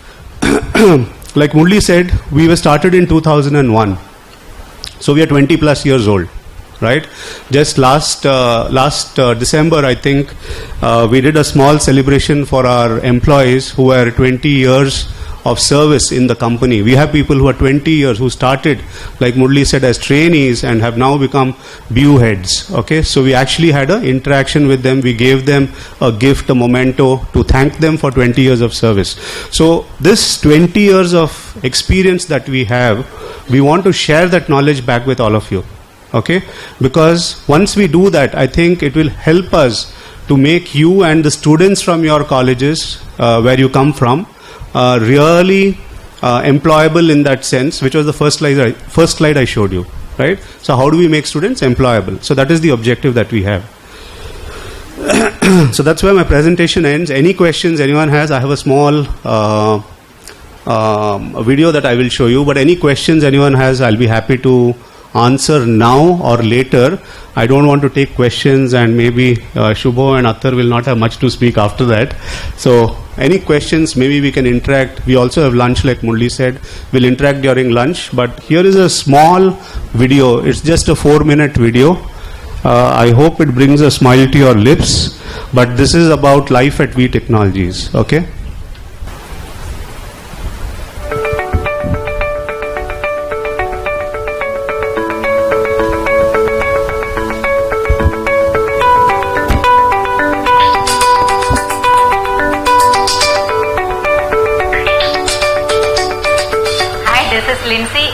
like Murli said, we were started in 2001. So we are 20 plus years old, right? Just last December, I think, we did a small celebration for our employees who were 20 years of service in the company. We have people who are 20 years who started, like Murli said, as trainees and have now become BU heads. Okay, so we actually had an interaction with them. We gave them a gift, a memento, to thank them for 20 years of service. So this 20 years of experience that we have, we want to share that knowledge back with all of you. Okay, because once we do that, I think it will help us to make you and the students from your colleges, where you come from, really employable in that sense, which was the first slide I showed you, right? So how do we make students employable? So that is the objective that we have. So that's where my presentation ends. Any questions anyone has? I have a small video that I will show you, but any questions anyone has, I'll be happy to answer now or later. I don't want to take questions, and maybe Subha and Athar will not have much to speak after that. So any questions, maybe we can interact. We also have lunch, like Murli said. We'll interact during lunch. But here is a small video. It's just a 4-minute video. I hope it brings a smile to your lips. But this is about life at Vee Technologies. Okay?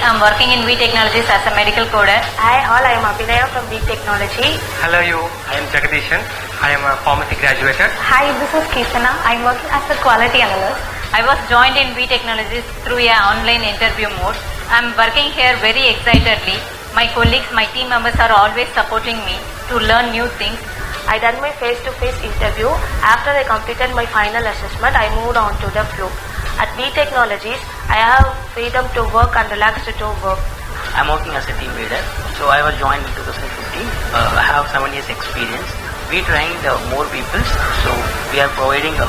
I'm working in Vee Technologies as a medical coder. Hi all, I am Abhinaya from Vee Technology. Hello you, I am Jagannathan. I am a pharmacy graduated. Hi, this is Kirtana. I am working as a quality analyst. I was joined in Vee Technologies through an online interview mode. I am working here very excitedly. My colleagues, my team members are always supporting me to learn new things. I done my face-to-face interview. After I completed my final assessment, I moved on to the flow. At Vee Technologies, I have freedom to work and relaxed to work. I'm working as a team leader. So I was joined in 2015. I have 7 years experience. We trained more people. So we are providing a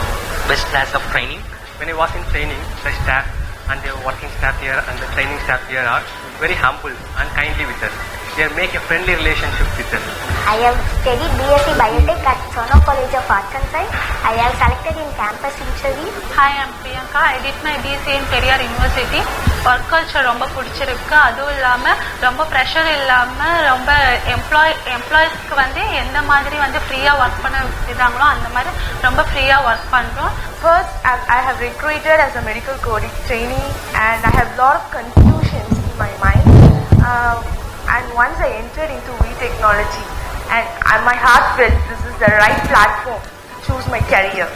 best class of training when I was in training, the staff and the working staff here and the training staff here are very humble and kindly with us. They make a friendly relationship with us. I have studied BSc Biotech at Sono College of Arts and Science. I have selected in campus interview. Hi, I am Priyanka. I did my BSc in Periyar University. Work culture ரொம்ப பிடிச்சிருக்கு. அதுவும் இல்லாம ரொம்ப pressure இல்லாம ரொம்ப எம்ப்ளாயிஸ்க்கு வந்து எந்த மாதிரி வந்து ஃப்ரீயா ஒர்க் பண்ண விடுறாங்களோ அந்த மாதிரி ரொம்ப ஃப்ரீயா ஒர்க் பண்றோம். First, I have recruited as a medical coding trainee and I have a lot of confusions in my mind. And once I entered into Vee Technology and my heart felt this is the right platform to choose my career.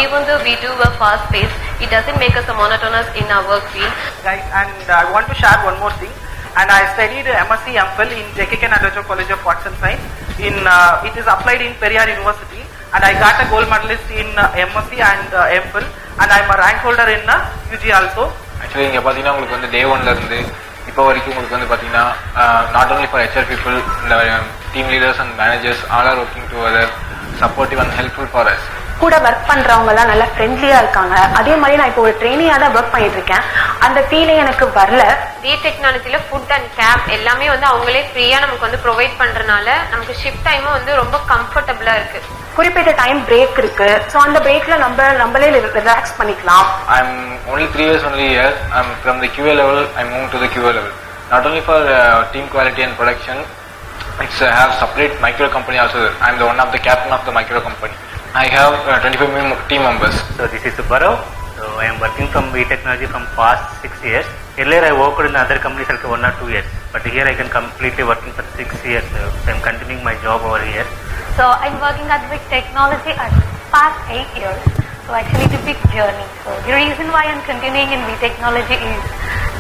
Even though we do work fast paced, it doesn't make us monotonous in our work field. Right, and I want to share one more thing. And I studied MSc MPhil in Jagannathan College of Arts and Science. It is applied in Periyar University, and I got a gold medalist in MSc and MPhil, and I am a rank holder in UG also. Actually, இங்க பாத்தீங்கன்னா உங்களுக்கு வந்து day 1ல இருந்து இப்போ வரைக்கும் உங்களுக்கு வந்து பாத்தீங்கன்னா not only for HR people, the team leaders and managers all are working together, supportive and helpful for us. கூட ஒர்க் பண்றவங்க எல்லாம் நல்லா ஃப்ரெண்ட்லியா இருக்காங்க. அதே மாதிரி நான் இப்போ ஒரு ட்ரெயினியா தான் ஒர்க் பண்ணிட்டு இருக்கேன். அந்த ஃபீலே எனக்கு வரல. Vee Technologyல ஃபுட் அண்ட் கேப் எல்லாமே வந்து அவங்களே ஃப்ரீயா நமக்கு வந்து ப்ரொவைட் பண்றனால நமக்கு ஷிஃப்ட் டைமும் வந்து ரொம்ப கம்ஃபர்டபுளா இருக்கு. குறிப்பிட்ட டைம் பிரேக் இருக்கு. சோ அந்த பிரேக்ல நம்மளே ரிலாக்ஸ் பண்ணிக்கலாம். I'm only 3 years only here. I'm from the QA level. I moved to the QA level. Not only for team quality and production, it's have separate micro company also. I'm the one of the captain of the micro company. I have 25 team members. So this is Subha. So I am working from Vee Technology from past 6 years. Earlier I worked in other companies like 1 or 2 years, but here I can completely working for 6 years. So I am continuing my job over here. So I'm working at Vee Technology at past 8 years. So actually it's a big journey. So the reason why I'm continuing in Vee Technology is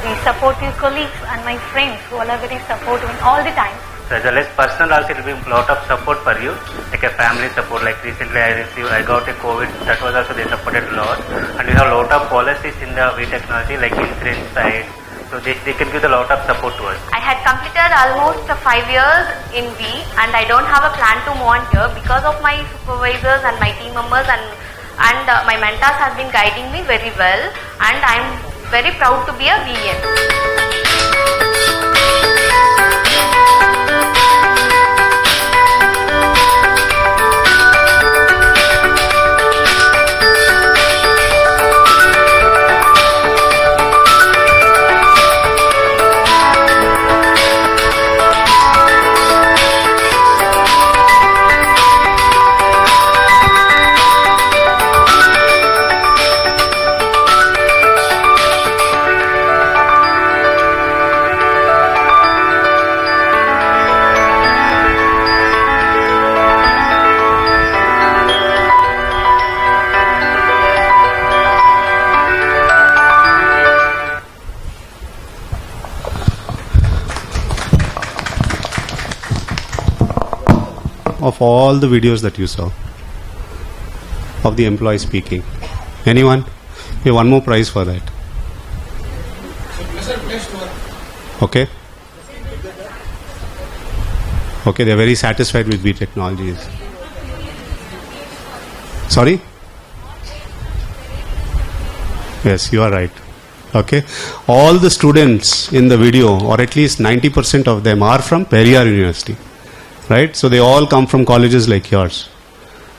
the supportive colleagues and my friends who are very supportive all the time. So as well as personal also it will be a lot of support for you, like a family support. Like recently I got a COVID, that was also they supported a lot. And we have a lot of policies in the Vee Technology like insurance side. So they can give a lot of support to us. I had completed almost 5 years in Vee and I don't have a plan to move on here because of my supervisors and my team members and my mentors have been guiding me very well, and I am very proud to be a VN. Of all the videos that you saw of the employee speaking, anyone? We have one more prize for that. Okay. Okay, they are very satisfied with Vee Technologies. Sorry? Yes, you are right. Okay. All the students in the video, or at least 90% of them, are from Periyar University. Right? So they all come from colleges like yours.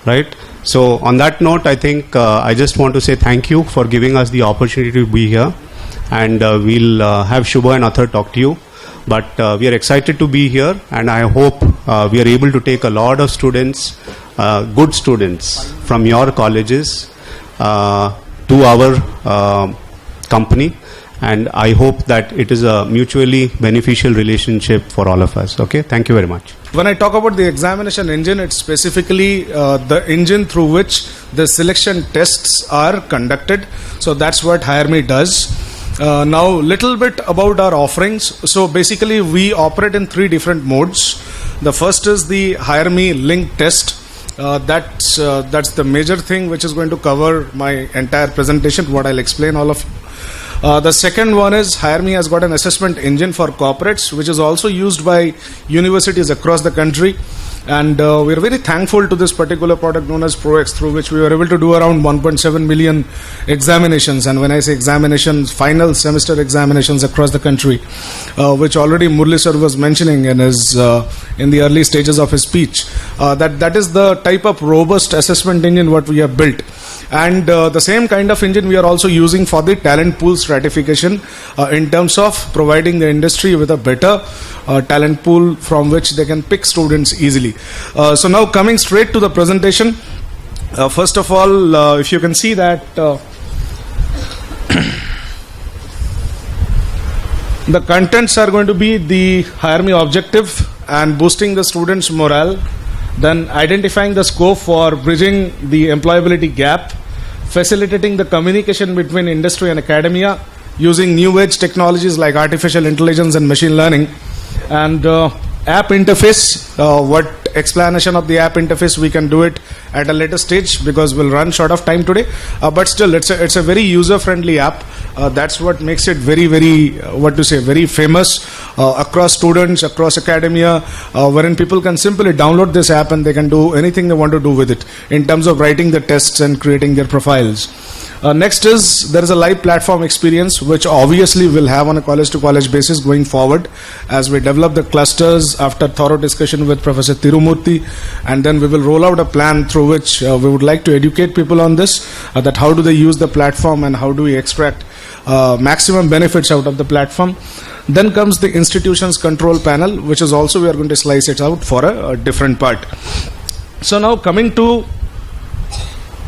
Right? So on that note, I think I just want to say thank you for giving us the opportunity to be here. And we'll have Subha and Athar talk to you. But we are excited to be here, and I hope we are able to take a lot of students, good students from your colleges to our company. And I hope that it is a mutually beneficial relationship for all of us. Okay, thank you very much. When I talk about the examination engine, it's specifically the engine through which the selection tests are conducted. So that's what HireMee does. Now, little bit about our offerings. So basically, we operate in 3 different modes. The first is the HireMee link test. That's the major thing which is going to cover my entire presentation, what I'll explain all of you. The second one is HireMee has got an assessment engine for corporates, which is also used by universities across the country. And we're very thankful to this particular product known as ProX, through which we were able to do around 1.7 million examinations. And when I say examinations, final semester examinations across the country, which already Murli sir was mentioning in his in the early stages of his speech. That is the type of robust assessment engine what we have built. And the same kind of engine we are also using for the talent pool stratification in terms of providing the industry with a better talent pool from which they can pick students easily. So now coming straight to the presentation, first of all, if you can see that the contents are going to be the HireMee objective and boosting the students' morale, then identifying the scope for bridging the employability gap, facilitating the communication between industry and academia using new age technologies like artificial intelligence and machine learning, and app interface. What explanation of the app interface we can do it at a later stage because we'll run short of time today, but still it's a very user friendly app. That's what makes it very very famous across students, across academia, wherein people can simply download this app and they can do anything they want to do with it in terms of writing the tests and creating their profiles. Next is there is a live platform experience which obviously we'll have on a college to college basis going forward as we develop the clusters after thorough discussion with Professor Tirumurthy, and then we will roll out a plan through which we would like to educate people on this, that how do they use the platform and how do we extract maximum benefits out of the platform. Then comes the institutions control panel, which is also we are going to slice it out for a different part. So now coming to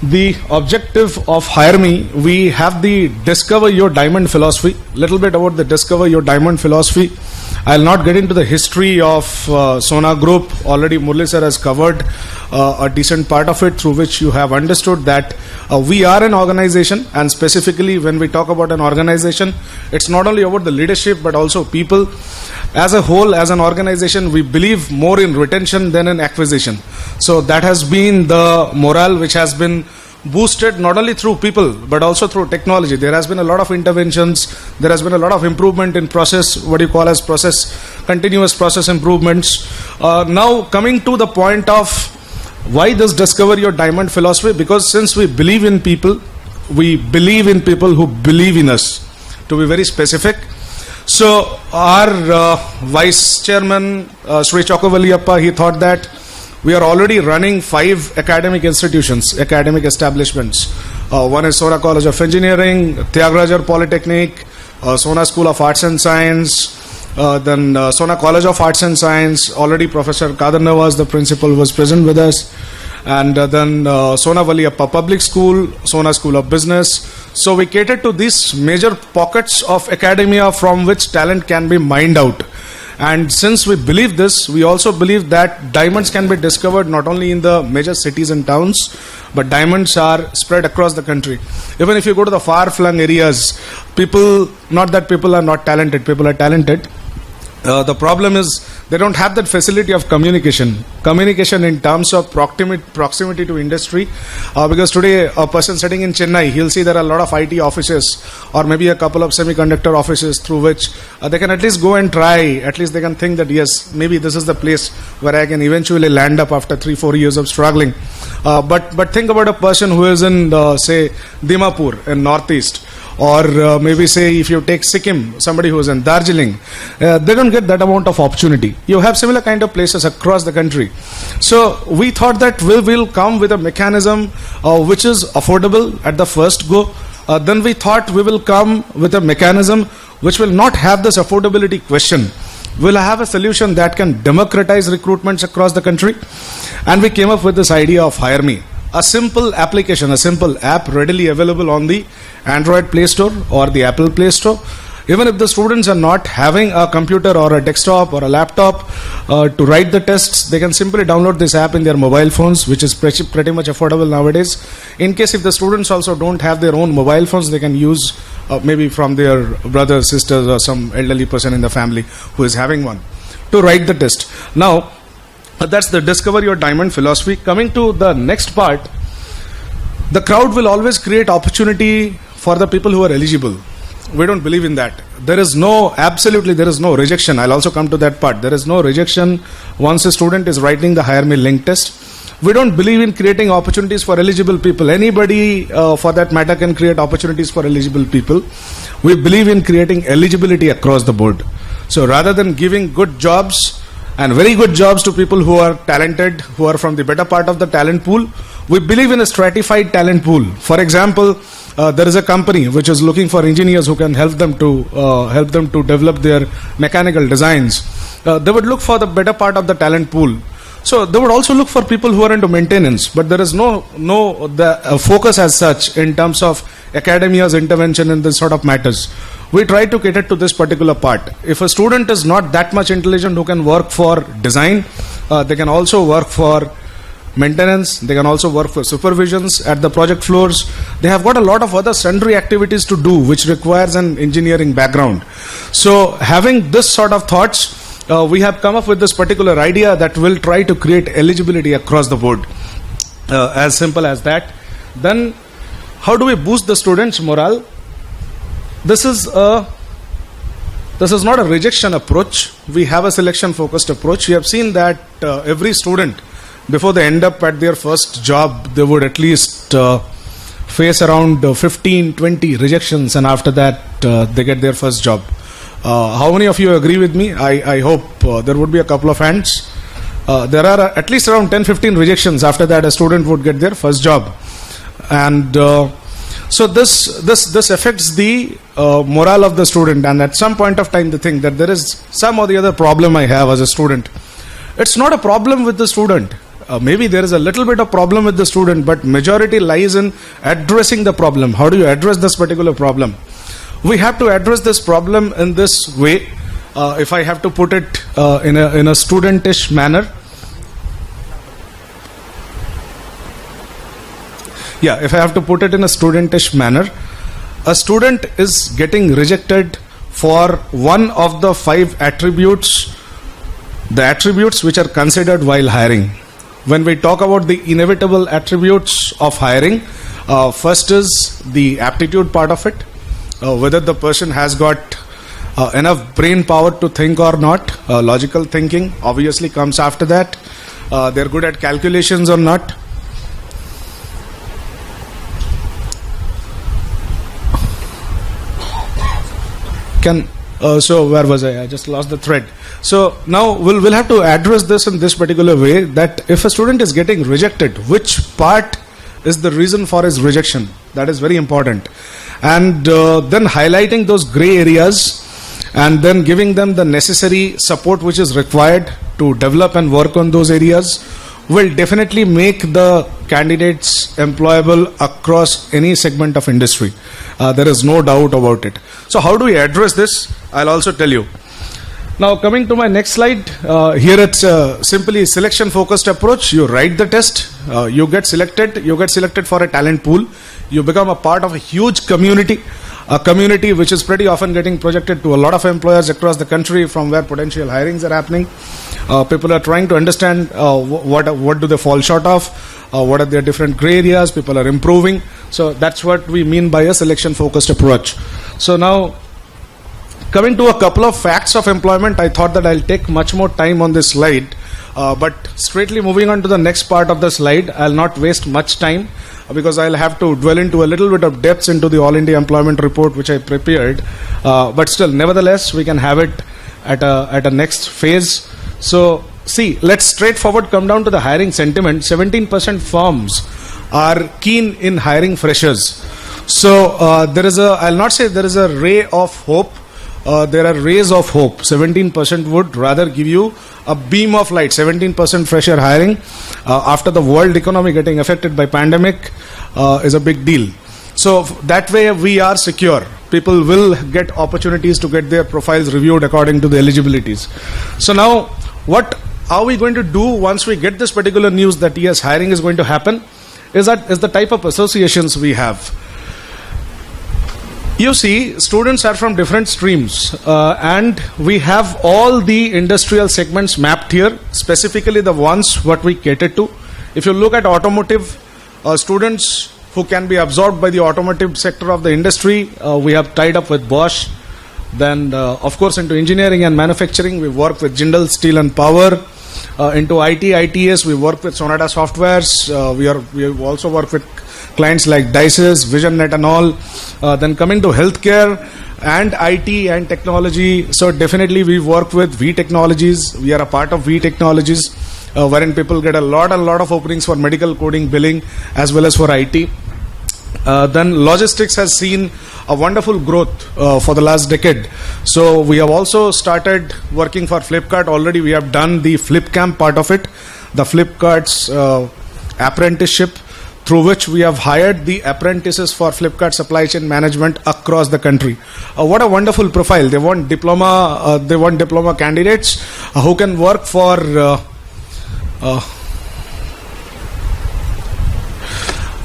the objective of HireMee, we have the Discover Your Diamond philosophy. Little bit about the Discover Your Diamond philosophy. I'll not get into the history of Sona Group. Already Murli sir has covered a decent part of it, through which you have understood that we are an organization, and specifically when we talk about an organization, it's not only about the leadership but also people. As a whole, as an organization, we believe more in retention than in acquisition. So that has been the morale which has been boosted not only through people but also through technology. There has been a lot of interventions, there has been a lot of improvement in process, what you call as continuous process improvements. Now coming to the point of why this Discover Your Diamond philosophy, because since we believe in people who believe in us, to be very specific. So our Vice Chairman Sri Chokkavalliyappa, he thought that we are already running 5 academic institutions, academic establishments. One is Sona College of Engineering, Tyagarajar Polytechnic, Sona School of Arts and Science, then Sona College of Arts and Science. Already Professor Kadar Nawaz, the principal, was present with us. And then Sona Valliyappa Public School, Sona School of Business. So we cater to these major pockets of academia from which talent can be mined out. And since we believe this, we also believe that diamonds can be discovered not only in the major cities and towns, but diamonds are spread across the country. Even if you go to the far-flung areas, not that people are not talented, people are talented. The problem is they don't have that facility of communication in terms of proximity to industry, because today a person sitting in Chennai, he'll see there are a lot of IT offices or maybe a couple of semiconductor offices through which they can at least go and try, at least they can think that yes, maybe this is the place where I can eventually land up after 3-4 years of struggling. But think about a person who is in say Dimapur in Northeast, or maybe say if you take Sikkim, somebody who is in Darjeeling, they don't get that amount of opportunity. You have similar kind of places across the country. So we thought that we will come with a mechanism which is affordable at the first go. Then we thought we will come with a mechanism which will not have this affordability question. We'll have a solution that can democratize recruitments across the country. And we came up with this idea of HireMee. A simple application, a simple app readily available on the Android Play Store or the Apple Play Store. Even if the students are not having a computer or a desktop or a laptop to write the tests, they can simply download this app in their mobile phones, which is pretty much affordable nowadays. In case if the students also don't have their own mobile phones, they can use maybe from their brothers, sisters, or some elderly person in the family who is having one to write the test. Now, that's the Discover Your Diamond philosophy. Coming to the next part, the crowd will always create opportunity for the people who are eligible. We don't believe in that. There is no rejection. I'll also come to that part. There is no rejection once a student is writing the HireMee link test. We don't believe in creating opportunities for eligible people. Anybody, for that matter, can create opportunities for eligible people. We believe in creating eligibility across the board. So rather than giving good jobs and very good jobs to people who are talented, who are from the better part of the talent pool, we believe in a stratified talent pool. For example, there is a company which is looking for engineers who can help them to develop their mechanical designs. They would look for the better part of the talent pool. So they would also look for people who are into maintenance, but there is no focus as such in terms of academia's intervention in this sort of matters. We try to cater to this particular part. If a student is not that much intelligent who can work for design, they can also work for maintenance, they can also work for supervisions at the project floors. They have got a lot of other sundry activities to do which requires an engineering background. So having this sort of thoughts, we have come up with this particular idea that will try to create eligibility across the board. As simple as that. Then how do we boost the students' morale? This is not a rejection approach. We have a selection focused approach. We have seen that every student, before they end up at their first job, they would at least face around 15-20 rejections, and after that they get their first job. How many of you agree with me? I hope there would be a couple of hands. There are at least around 10-15 rejections. After that a student would get their first job. And so this affects the morale of the student, and at some point of time they think that there is some or the other problem I have as a student. It's not a problem with the student. Maybe there is a little bit of problem with the student, but majority lies in addressing the problem. How do you address this particular problem? We have to address this problem in this way. If I have to put it in a studentish manner. Yeah, if I have to put it in a studentish manner, a student is getting rejected for one of the 5 attributes, the attributes which are considered while hiring. When we talk about the inevitable attributes of hiring, first is the aptitude part of it. Whether the person has got enough brain power to think or not. Logical thinking obviously comes after that. They're good at calculations or not. So where was I? I just lost the thread. So now we'll have to address this in this particular way, that if a student is getting rejected, which part is the reason for his rejection? That is very important. And then highlighting those gray areas and then giving them the necessary support which is required to develop and work on those areas will definitely make the candidates employable across any segment of industry. There is no doubt about it. So how do we address this? I'll also tell you. Now coming to my next slide, here it's simply selection focused approach. You write the test, you get selected for a talent pool, you become a part of a huge community, a community which is pretty often getting projected to a lot of employers across the country from where potential hirings are happening. People are trying to understand what do they fall short of, what are their different gray areas, people are improving. So that's what we mean by a selection focused approach. So now coming to a couple of facts of employment, I thought that I'll take much more time on this slide, but straightly moving on to the next part of the slide, I'll not waste much time because I'll have to dwell into a little bit of depths into the All India Employment Report which I prepared, but still nevertheless we can have it at a next phase. So see, let's straightforward come down to the hiring sentiment. 17% firms are keen in hiring freshers. So I'll not say there is a ray of hope. There are rays of hope. 17% would rather give you a beam of light. 17% fresher hiring after the world economy getting affected by pandemic is a big deal. So that way we are secure. People will get opportunities to get their profiles reviewed according to the eligibilities. So now what are we going to do once we get this particular news that yes, hiring is going to happen? Is the type of associations we have. You see, students are from different streams and we have all the industrial segments mapped here, specifically the ones what we cater to. If you look at automotive, students who can be absorbed by the automotive sector of the industry, we have tied up with Bosch. Then, of course, into engineering and manufacturing, we work with Jindal Steel and Power. Into IT, ITS, we work with Sonata Softwares. We also work with clients like Dices, VisionNet and all. Then coming to healthcare and IT and technology, so definitely we work with Vee Technologies. We are a part of Vee Technologies, wherein people get a lot of openings for medical coding, billing, as well as for IT. Then logistics has seen a wonderful growth for the last decade. So we have also started working for Flipkart. Already we have done the FlipCamp part of it, the Flipkart's apprenticeship, through which we have hired the apprentices for Flipkart supply chain management across the country. What a wonderful profile. They want diploma candidates who can work for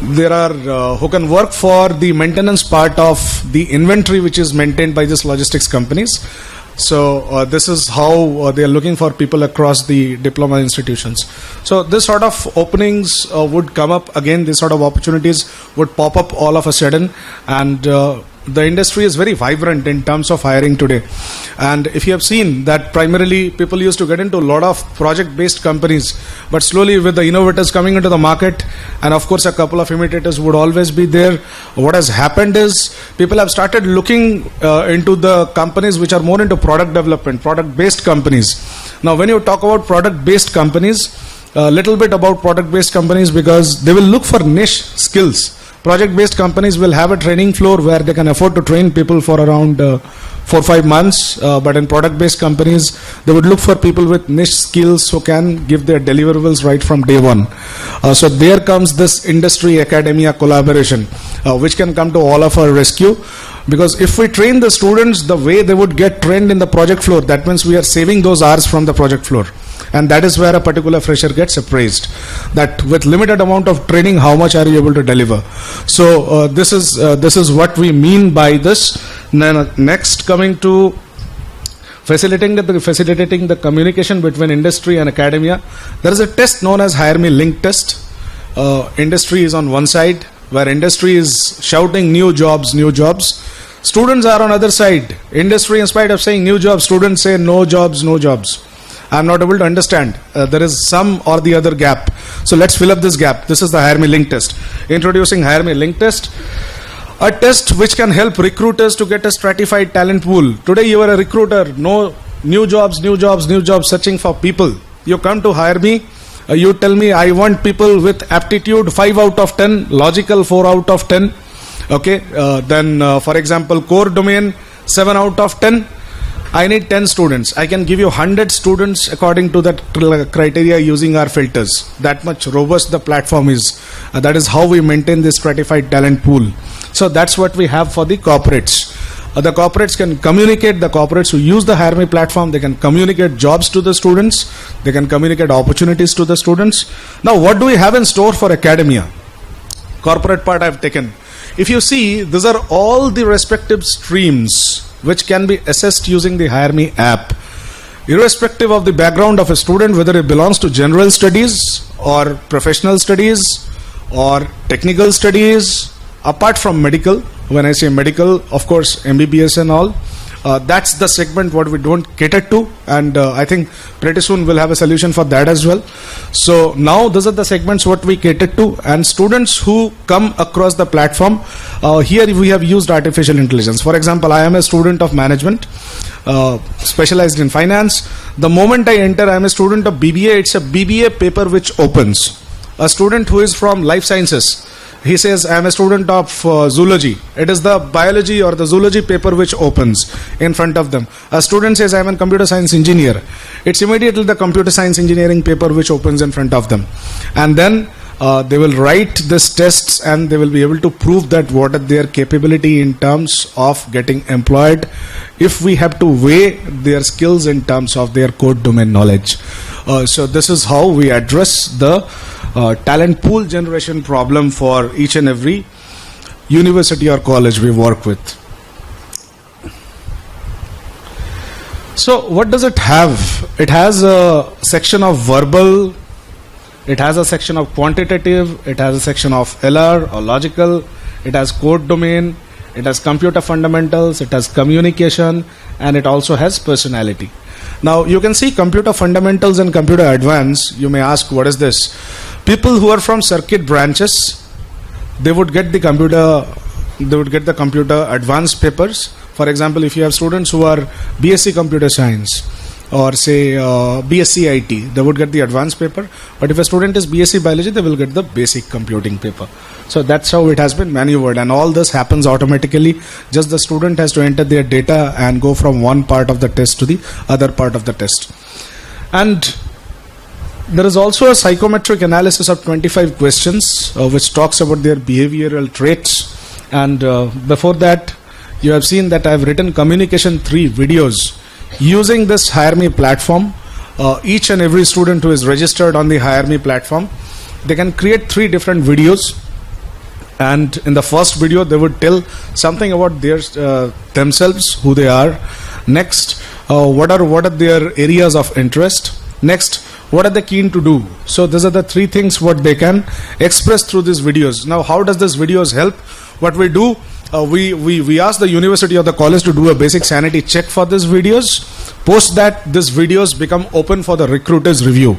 who can work for the maintenance part of the inventory which is maintained by these logistics companies. So this is how they are looking for people across the diploma institutions. So this sort of openings would come up again. This sort of opportunities would pop up all of a sudden, and the industry is very vibrant in terms of hiring today. And if you have seen that primarily people used to get into a lot of project-based companies, but slowly with the innovators coming into the market, and of course a couple of imitators would always be there, what has happened is people have started looking into the companies which are more into product development, product-based companies. Now when you talk about product-based companies, a little bit about product-based companies, because they will look for niche skills. Project-based companies will have a training floor where they can afford to train people for around 4-5 months, but in product-based companies, they would look for people with niche skills who can give their deliverables right from day one. So there comes this industry-academia collaboration, which can come to all of our rescue. Because if we train the students the way they would get trained in the project floor, that means we are saving those hours from the project floor. And that is where a particular fresher gets appraised, that with limited amount of training, how much are you able to deliver. So this is what we mean by this. Next, coming to facilitating the communication between industry and academia, there is a test known as HireMee Link test. Industry is on one side, where industry is shouting new jobs, new jobs. Students are on other side. Industry, in spite of saying new jobs, students say no jobs, no jobs. I'm not able to understand. There is some or the other gap. So let's fill up this gap. This is the HireMee Link test. Introducing HireMee Link test. A test which can help recruiters to get a stratified talent pool. Today you are a recruiter. No new jobs, new jobs, new jobs, searching for people. You come to HireMee. You tell me I want people with aptitude 5 out of 10, logical 4 out of 10. Okay. Then for example, core domain 7 out of 10. I need 10 students. I can give you 100 students according to that criteria using our filters. That much robust the platform is. That is how we maintain this stratified talent pool. So that's what we have for the corporates. The corporates can communicate, the corporates who use the HireMee platform, they can communicate jobs to the students, they can communicate opportunities to the students. Now what do we have in store for academia? Corporate part I have taken. If you see, these are all the respective streams which can be assessed using the HireMee app. Irrespective of the background of a student, whether it belongs to general studies or professional studies or technical studies, apart from medical. When I say medical, of course MBBS and all, that's the segment what we don't cater to, and I think pretty soon we'll have a solution for that as well. So now these are the segments what we cater to, and students who come across the platform, here we have used artificial intelligence. For example, I am a student of management, specialized in finance. The moment I enter, I am a student of BBA. It's a BBA paper which opens. A student who is from life sciences, he says, I am a student of zoology. It is the biology or the zoology paper which opens in front of them. A student says, I am a computer science engineer. It's immediately the computer science engineering paper which opens in front of them. And then they will write these tests and they will be able to prove that what are their capability in terms of getting employed, if we have to weigh their skills in terms of their code domain knowledge. So this is how we address the talent pool generation problem for each and every university or college we work with. So what does it have? It has a section of verbal It has a section of quantitative, it has a section of LR or logical, it has code domain, it has computer fundamentals, it has communication, and it also has personality. Now you can see computer fundamentals and computer advanced. You may ask, what is this? People who are from circuit branches, they would get the computer advanced papers. For example, if you have students who are BSc computer science or say BSc IT, they would get the advanced paper. But if a student is BSc biology, they will get the basic computing paper. So that's how it has been maneuvered, and all this happens automatically. Just the student has to enter their data and go from one part of the test to the other part of the test. And there is also a psychometric analysis of 25 questions which talks about their behavioral traits. And before that, you have seen that I have written communication 3 videos using this HireMee platform. Each and every student who is registered on the HireMee platform, they can create 3 different videos. And in the first video, they would tell something about their themselves, who they are. Next, what are their areas of interest. Next, what are they keen to do. So these are the 3 things what they can express through these videos. Now, how does this videos help? What we do, we ask the university or the college to do a basic sanity check for these videos. Post that, these videos become open for the recruiters review.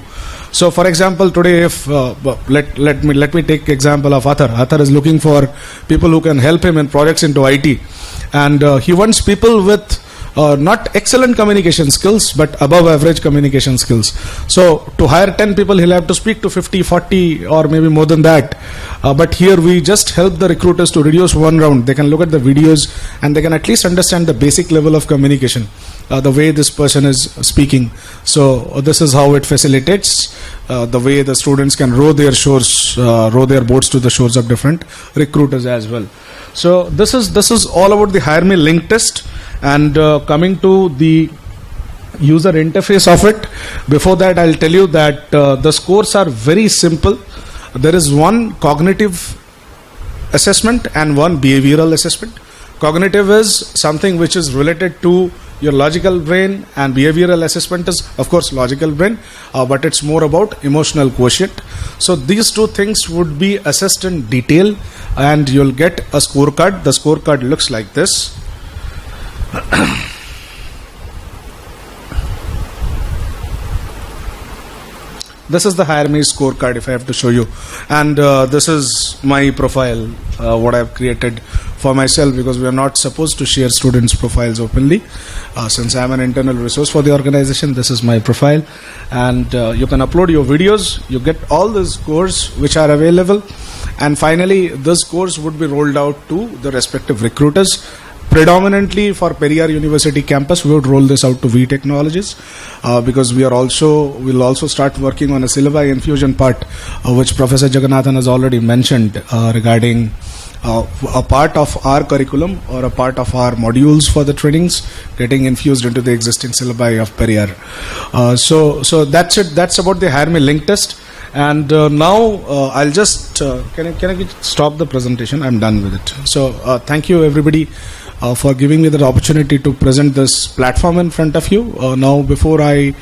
So for example, today if let me take example of Athar. Athar is looking for people who can help him in projects into IT, and he wants people with not excellent communication skills but above average communication skills. So to hire 10 people, he'll have to speak to 50, 40 or maybe more than that. But here we just help the recruiters to reduce one round. They can look at the videos and they can at least understand the basic level of communication, the way this person is speaking. So this is how it facilitates the way the students can row their boats to the shores of different recruiters as well. So this is all about the HireMee link test. And coming to the user interface of it, before that I'll tell you that the scores are very simple. There is one cognitive assessment and one behavioral assessment. Cognitive is something which is related to your logical brain, and behavioral assessment is of course logical brain, but it's more about emotional quotient. So these 2 things would be assessed in detail and you'll get a scorecard. The scorecard looks like this. This is the HireMee scorecard, if I have to show you, and this is my profile, what I have created for myself, because we are not supposed to share students' profiles openly. Since I am an internal resource for the organization, this is my profile, and you can upload your videos. You get all the scores which are available, and finally this course would be rolled out to the respective recruiters. Predominantly for Periyar University campus, we would roll this out to Vee Technologies because we'll also start working on a syllabi infusion part, which Professor Jagannathan has already mentioned regarding a part of our curriculum or a part of our modules for the trainings getting infused into the existing syllabi of Periyar. So that's it. That's about the HireMee link test. And now I'll just can I stop the presentation? I'm done with it. So thank you everybody for giving me the opportunity to present this platform in front of you. Now before I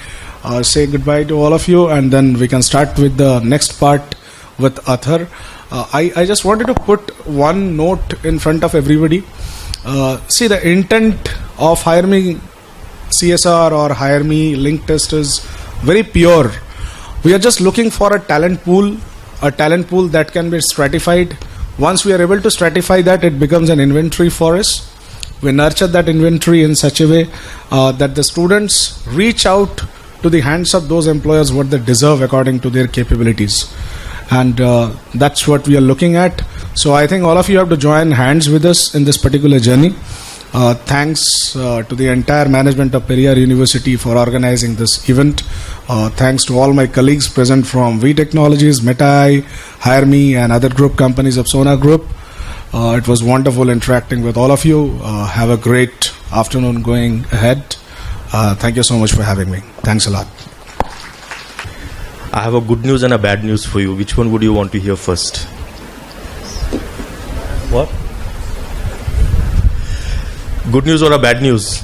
say goodbye to all of you, and then we can start with the next part with Athar, I just wanted to put one note in front of everybody. See, the intent of HireMee CSR or HireMee link test is very pure. We are just looking for a talent pool that can be stratified. Once we are able to stratify that, it becomes an inventory for us. We nurture that inventory in such a way that the students reach out to the hands of those employers what they deserve according to their capabilities. And that's what we are looking at. So I think all of you have to join hands with us in this particular journey. Thanks to the entire management of Periyar University for organizing this event. Thanks to all my colleagues present from Vee Technologies, Meta, HireMee and other group companies of Sona Group. It was wonderful interacting with all of you. Have a great afternoon going ahead. Thank you so much for having me. Thanks a lot. I have a good news and a bad news for you. Which one would you want to hear first? What? Good news or a bad news?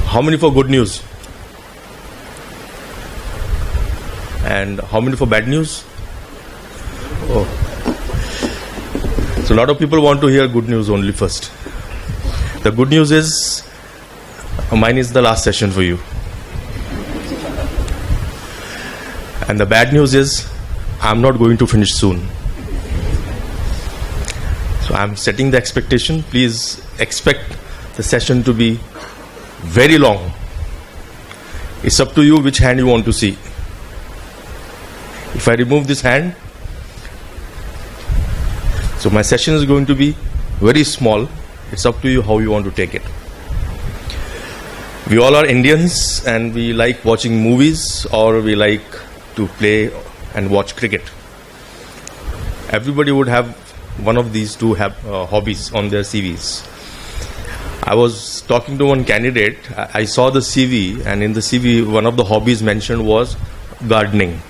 How many for good news? And how many for bad news? Oh. So a lot of people want to hear good news only first. The good news is, mine is the last session for you. And the bad news is, I'm not going to finish soon. So I'm setting the expectation. Please expect the session to be very long. It's up to you which hand you want to see. If I remove this hand, so my session is going to be very small. It's up to you how you want to take it. We all are Indians and we like watching movies or we like to play and watch cricket. Everybody would have one of these two hobbies on their CVs. I was talking to one candidate. I saw the CV, and in the CV one of the hobbies mentioned was gardening.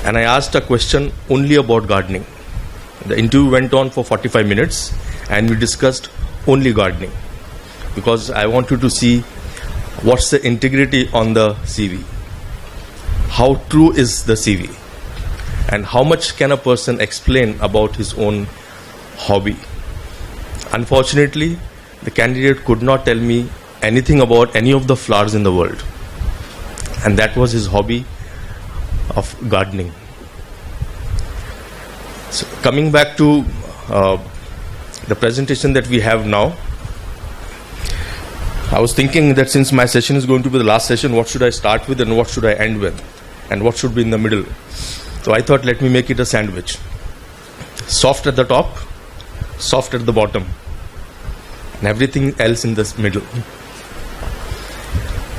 And I asked a question only about gardening. The interview went on for 45 minutes and we discussed only gardening, because I wanted to see what's the integrity on the CV. How true is the CV? And how much can a person explain about his own hobby? Unfortunately, the candidate could not tell me anything about any of the flowers in the world. And that was his hobby of gardening. So coming back to the presentation that we have now, I was thinking that since my session is going to be the last session, what should I start with and what should I end with? And what should be in the middle? So I thought, let me make it a sandwich. Soft at the top, soft at the bottom, and everything else in the middle.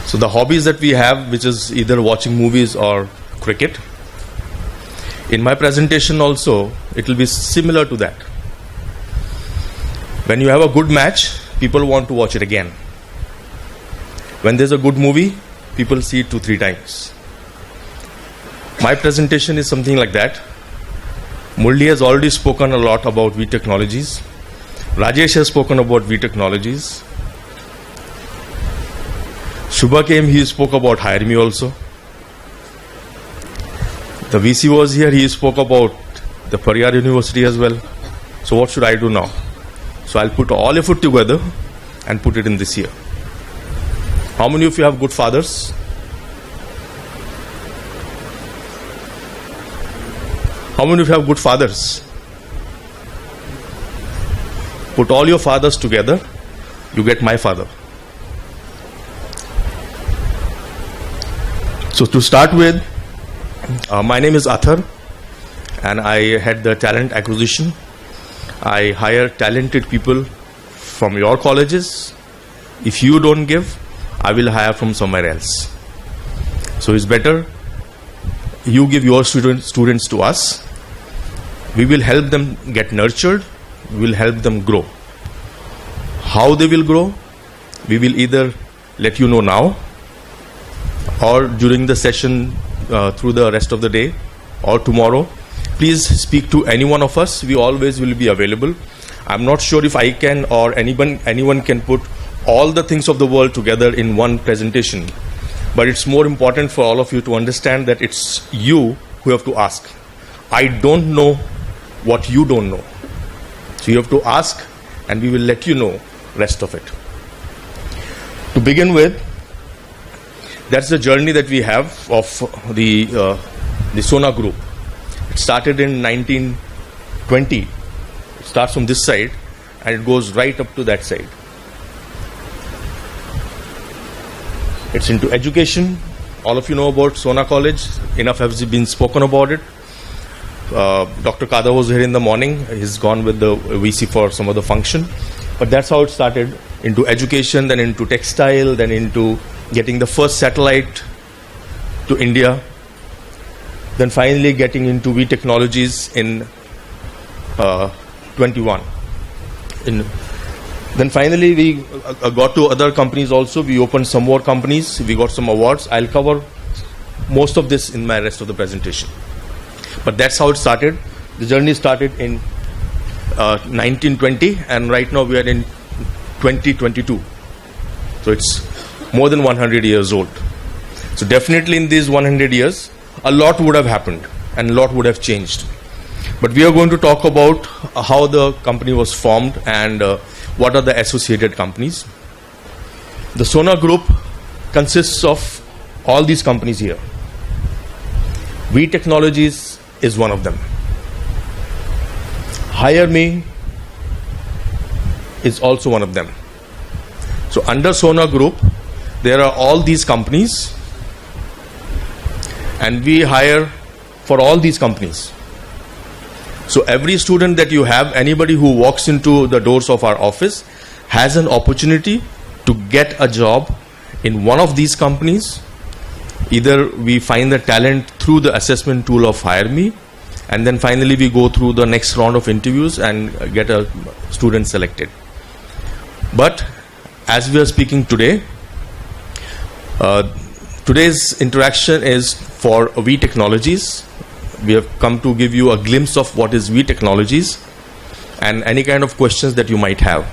So the hobbies that we have, which is either watching movies or cricket, in my presentation also, it will be similar to that. When you have a good match, people want to watch it again. When there's a good movie, people see it 2-3 times. My presentation is something like that. Murli has already spoken a lot about Vee Technologies. Rajesh has spoken about Vee Technologies. Subha came, he spoke about HireMee also. The VC was here, he spoke about the Periyar University as well. So what should I do now? So I'll put all effort together and put it in this year. How many of you have good fathers? How many of you have good fathers? Put all your fathers together, you get my father. So to start with, my name is Athar and I head the talent acquisition. I hire talented people from your colleges. If you don't give, I will hire from somewhere else. So it's better you give your students to us. We will help them get nurtured. We will help them grow. How they will grow, we will either let you know now or during the session through the rest of the day or tomorrow. Please speak to any one of us. We always will be available. I'm not sure if I can or anyone can put all the things of the world together in one presentation. But it's more important for all of you to understand that it's you who have to ask. I don't know what you don't know. So you have to ask and we will let you know rest of it. To begin with, that's the journey that we have of the Sona group. It started in 1920. It starts from this side and it goes right up to that side. It's into education. All of you know about Sona College. Enough has been spoken about it. Dr. Kada was here in the morning. He's gone with the VC for some other function. But that's how it started. Into education, then into textile, then into getting the first satellite to India. Then finally getting into Vee Technologies in 21. Then finally we got to other companies also. We opened some more companies. We got some awards. I'll cover most of this in my rest of the presentation. But that's how it started. The journey started in 1920 and right now we are in 2022. So it's more than 100 years old. So definitely in these 100 years, a lot would have happened and a lot would have changed. But we are going to talk about how the company was formed and what are the associated companies. The Sona Group consists of all these companies here. Vee Technologies is one of them. HireMee is also one of them. So under Sona Group, there are all these companies, and we hire for all these companies. So every student that you have, anybody who walks into the doors of our office, has an opportunity to get a job in one of these companies. Either we find the talent through the assessment tool of HireMee, and then finally we go through the next round of interviews and get a student selected. But as we are speaking today, today's interaction is for Vee Technologies. We have come to give you a glimpse of what is Vee Technologies and any kind of questions that you might have.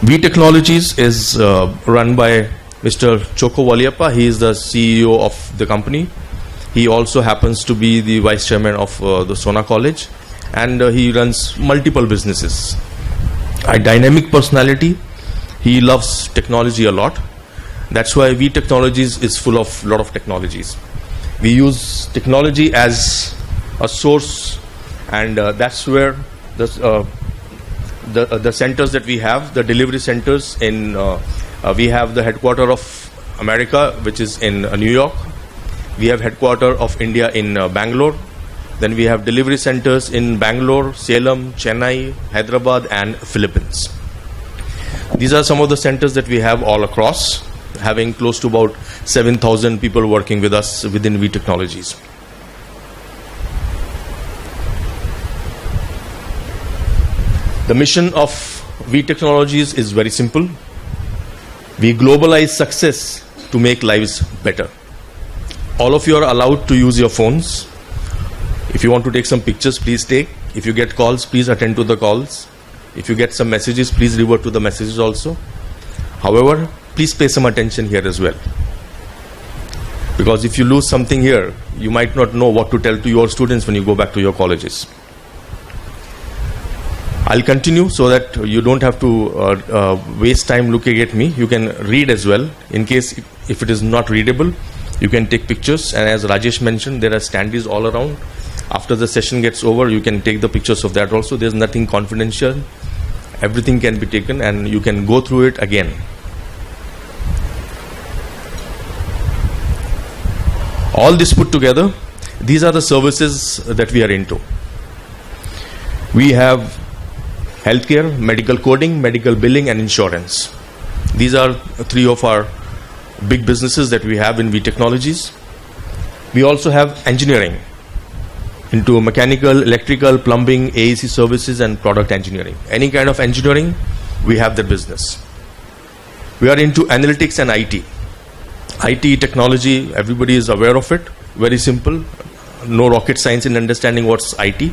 Vee Technologies is run by Mr. Choko Waliappa. He is the CEO of the company. He also happens to be the Vice Chairman of the Sona College, and he runs multiple businesses. A dynamic personality. He loves technology a lot. That's why Vee Technologies is full of a lot of technologies. We use technology as a source, and that's where the centers that we have, the delivery centers in, we have the headquarter of America, which is in New York. We have headquarter of India in Bangalore. Then we have delivery centers in Bangalore, Salem, Chennai, Hyderabad, and Philippines. These are some of the centers that we have all across, having close to about 7,000 people working with us within Vee Technologies. The mission of Vee Technologies is very simple. We globalize success to make lives better. All of you are allowed to use your phones. If you want to take some pictures, please take. If you get calls, please attend to the calls. If you get some messages, please revert to the messages also. However, please pay some attention here as well. Because if you lose something here, you might not know what to tell to your students when you go back to your colleges. I'll continue so that you don't have to waste time looking at me. You can read as well. In case if it is not readable, you can take pictures. And as Rajesh mentioned, there are standees all around. After the session gets over, you can take the pictures of that also. There's nothing confidential. Everything can be taken and you can go through it again. All this put together, these are the services that we are into. We have healthcare, medical coding, medical billing, and insurance. These are three of our big businesses that we have in Vee Technologies. We also have engineering into mechanical, electrical, plumbing, AEC services, and product engineering. Any kind of engineering, we have that business. We are into analytics and IT. IT technology, everybody is aware of it. Very simple. No rocket science in understanding what's IT.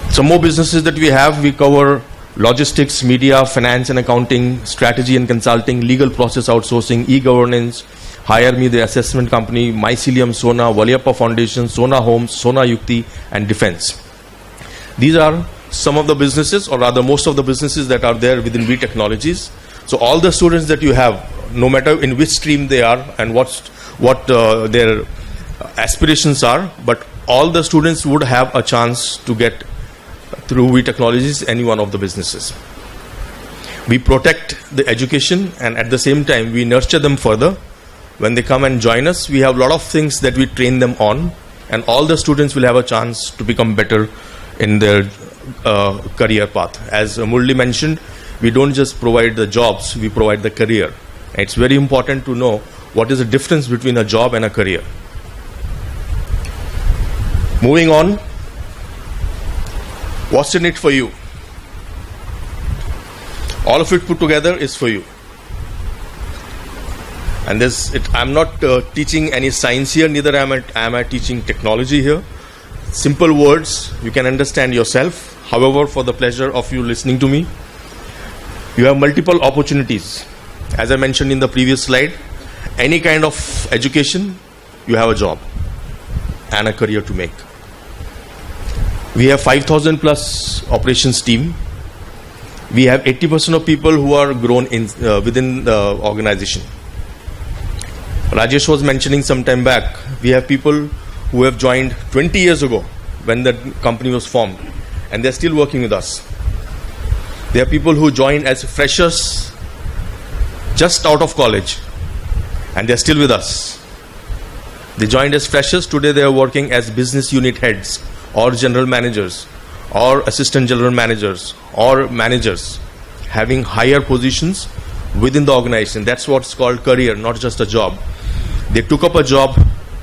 Some more businesses that we have, we cover logistics, media, finance and accounting, strategy and consulting, legal process outsourcing, e-governance, HireMee, the assessment company, Mycelium, Sona, Waliappa Foundation, Sona Homes, Sona Yukti, and Defense. These are some of the businesses, or rather most of the businesses that are there within Vee Technologies. So all the students that you have, no matter in which stream they are and what their aspirations are, but all the students would have a chance to get through Vee Technologies any one of the businesses. We protect the education and at the same time we nurture them further. When they come and join us, we have a lot of things that we train them on, and all the students will have a chance to become better in their career path. As Murli mentioned, we don't just provide the jobs, we provide the career. It's very important to know what is the difference between a job and a career. Moving on, what's in it for you? All of it put together is for you. And I'm not teaching any science here, neither am I teaching technology here. Simple words, you can understand yourself. However, for the pleasure of you listening to me, you have multiple opportunities. As I mentioned in the previous slide, any kind of education, you have a job and a career to make. We have 5,000 plus operations team. We have 80% of people who are grown within the organization. Rajesh was mentioning some time back, we have people who have joined 20 years ago when the company was formed, and they're still working with us. There are people who joined as freshers just out of college, and they're still with us. They joined as freshers, today they are working as business unit heads or general managers or assistant general managers or managers, having higher positions within the organization. That's what's called career, not just a job. They took up a job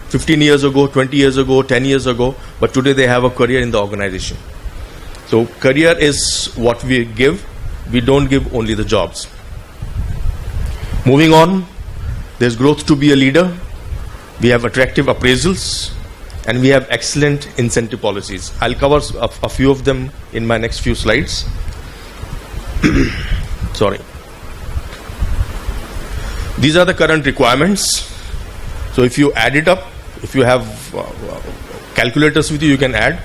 15 years ago, 20 years ago, 10 years ago, but today they have a career in the organization. So career is what we give. We don't give only the jobs. Moving on, there's growth to be a leader. We have attractive appraisals, and we have excellent incentive policies. I'll cover a few of them in my next few slides. Sorry. These are the current requirements. So if you add it up, if you have calculators with you, you can add,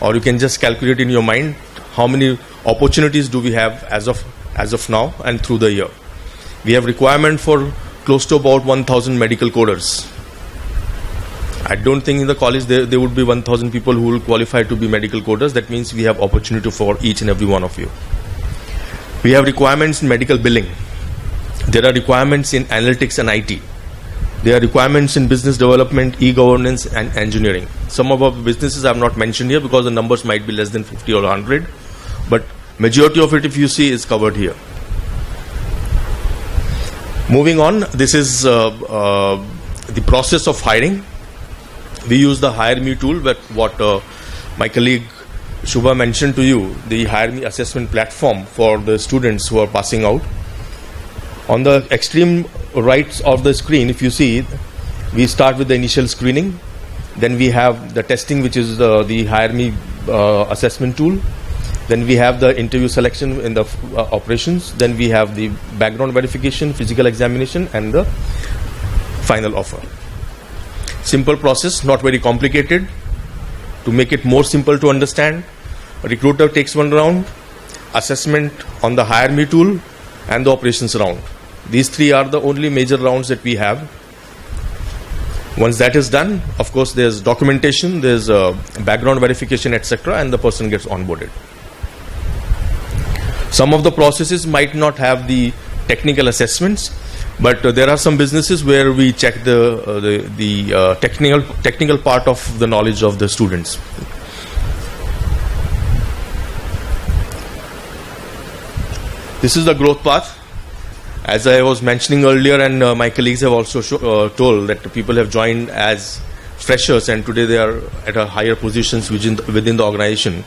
or you can just calculate in your mind how many opportunities do we have as of now and through the year. We have requirement for close to about 1,000 medical coders. I don't think in the college there would be 1,000 people who will qualify to be medical coders. That means we have opportunity for each and every one of you. We have requirements in medical billing. There are requirements in analytics and IT. There are requirements in business development, e-governance and engineering. Some of our businesses I have not mentioned here because the numbers might be less than 50 or 100. But majority of it, if you see, is covered here. Moving on, this is the process of hiring. We use the HireMee tool, but what my colleague Subha mentioned to you, the HireMee assessment platform for the students who are passing out. On the extreme right of the screen, if you see, we start with the initial screening. Then we have the testing, which is the HireMee assessment tool. Then we have the interview selection in the operations. Then we have the background verification, physical examination, and the final offer. Simple process, not very complicated. To make it more simple to understand, a recruiter takes one round, assessment on the HireMee tool, and the operations round. These three are the only major rounds that we have. Once that is done, of course, there's documentation, there's background verification, etc., and the person gets onboarded. Some of the processes might not have the technical assessments, but there are some businesses where we check the technical part of the knowledge of the students. This is the growth path. As I was mentioning earlier, and my colleagues have also told that people have joined as freshers, and today they are at a higher positions within the organization.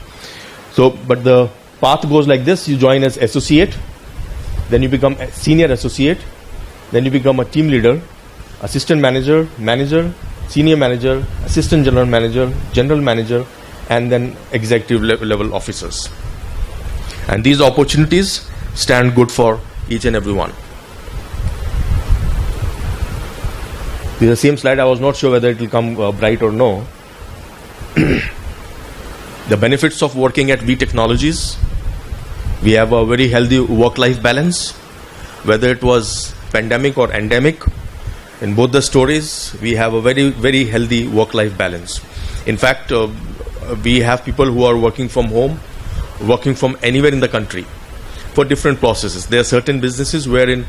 So, but the path goes like this: you join as associate, then you become a senior associate, then you become a team leader, assistant manager, manager, senior manager, assistant general manager, and then executive level officers. And these opportunities stand good for each and every one. This is the same slide. I was not sure whether it will come bright or no. The benefits of working at Vee Technologies. We have a very healthy work-life balance. Whether it was pandemic or endemic, in both the stories, we have a very, very healthy work-life balance. In fact, we have people who are working from home, working from anywhere in the country for different processes. There are certain businesses wherein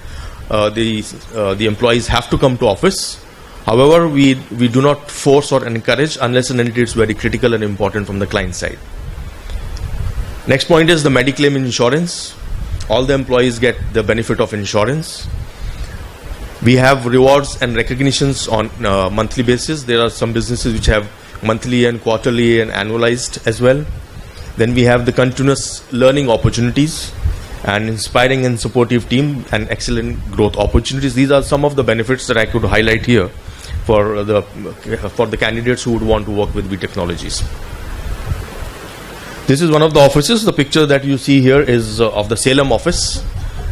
the employees have to come to office. However, we do not force or encourage unless and until it's very critical and important from the client side. Next point is the Mediclaim insurance. All the employees get the benefit of insurance. We have rewards and recognitions on monthly basis. There are some businesses which have monthly and quarterly and annualized as well. Then we have the continuous learning opportunities and inspiring and supportive team and excellent growth opportunities. These are some of the benefits that I could highlight here for the candidates who would want to work with Vee Technologies. This is one of the offices. The picture that you see here is of the Salem office,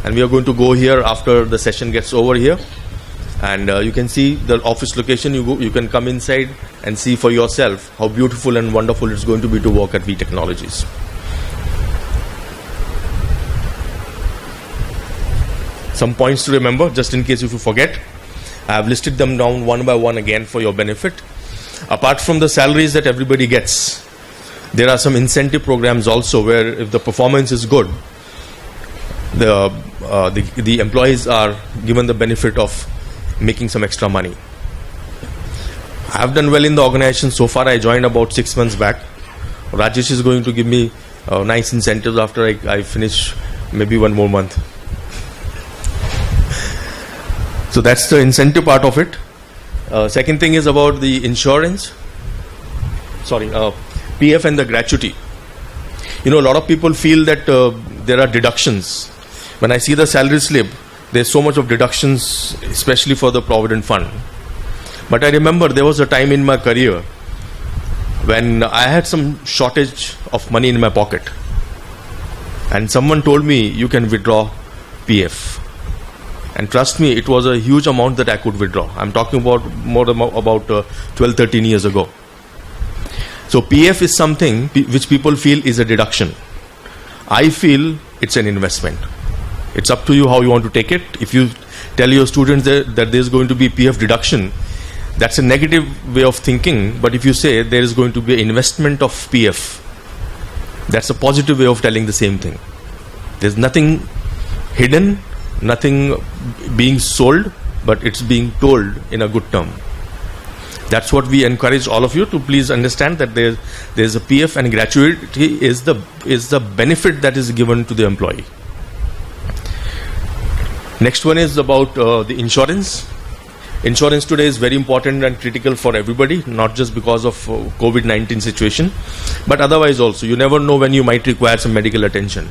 and we are going to go here after the session gets over here. And you can see the office location. You can come inside and see for yourself how beautiful and wonderful it's going to be to work at Vee Technologies. Some points to remember, just in case if you forget. I have listed them down one by one again for your benefit. Apart from the salaries that everybody gets, there are some incentive programs also where if the performance is good, the employees are given the benefit of making some extra money. I have done well in the organization so far. I joined about 6 months back. Rajesh is going to give me nice incentives after I finish maybe one more month. So that's the incentive part of it. Second thing is about the insurance. PF and the gratuity. A lot of people feel that there are deductions. When I see the salary slip, there's so much of deductions, especially for the Provident Fund. But I remember there was a time in my career when I had some shortage of money in my pocket. And someone told me, you can withdraw PF. And trust me, it was a huge amount that I could withdraw. I'm talking about about 12, 13 years ago. So PF is something which people feel is a deduction. I feel it's an investment. It's up to you how you want to take it. If you tell your students that there's going to be PF deduction, that's a negative way of thinking. But if you say there is going to be an investment of PF, that's a positive way of telling the same thing. There's nothing hidden, nothing being sold, but it's being told in a good term. That's what we encourage all of you to please understand, that there's a PF, and gratuity is the benefit that is given to the employee. Next one is about the insurance. Insurance today is very important and critical for everybody, not just because of COVID-19 situation, but otherwise also. You never know when you might require some medical attention.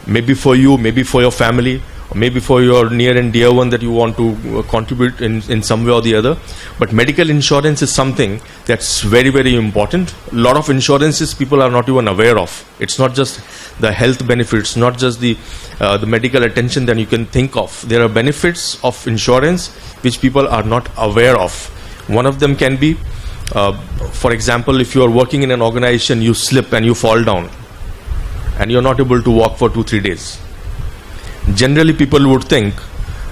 Maybe for you, maybe for your family, or maybe for your near and dear one that you want to contribute in some way or the other. But medical insurance is something that's very, very important. A lot of insurances people are not even aware of. It's not just the health benefits, not just the medical attention that you can think of. There are benefits of insurance which people are not aware of. One of them can be, for example, if you are working in an organization, you slip and you fall down and you're not able to walk for 2-3 days. Generally, people would think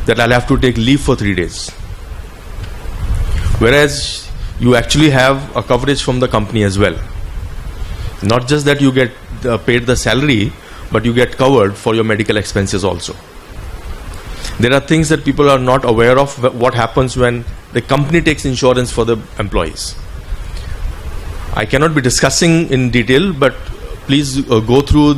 that I'll have to take leave for 3 days. Whereas you actually have a coverage from the company as well. Not just that you get paid the salary, but you get covered for your medical expenses also. There are things that people are not aware of, what happens when the company takes insurance for the employees. I cannot be discussing in detail, but please go through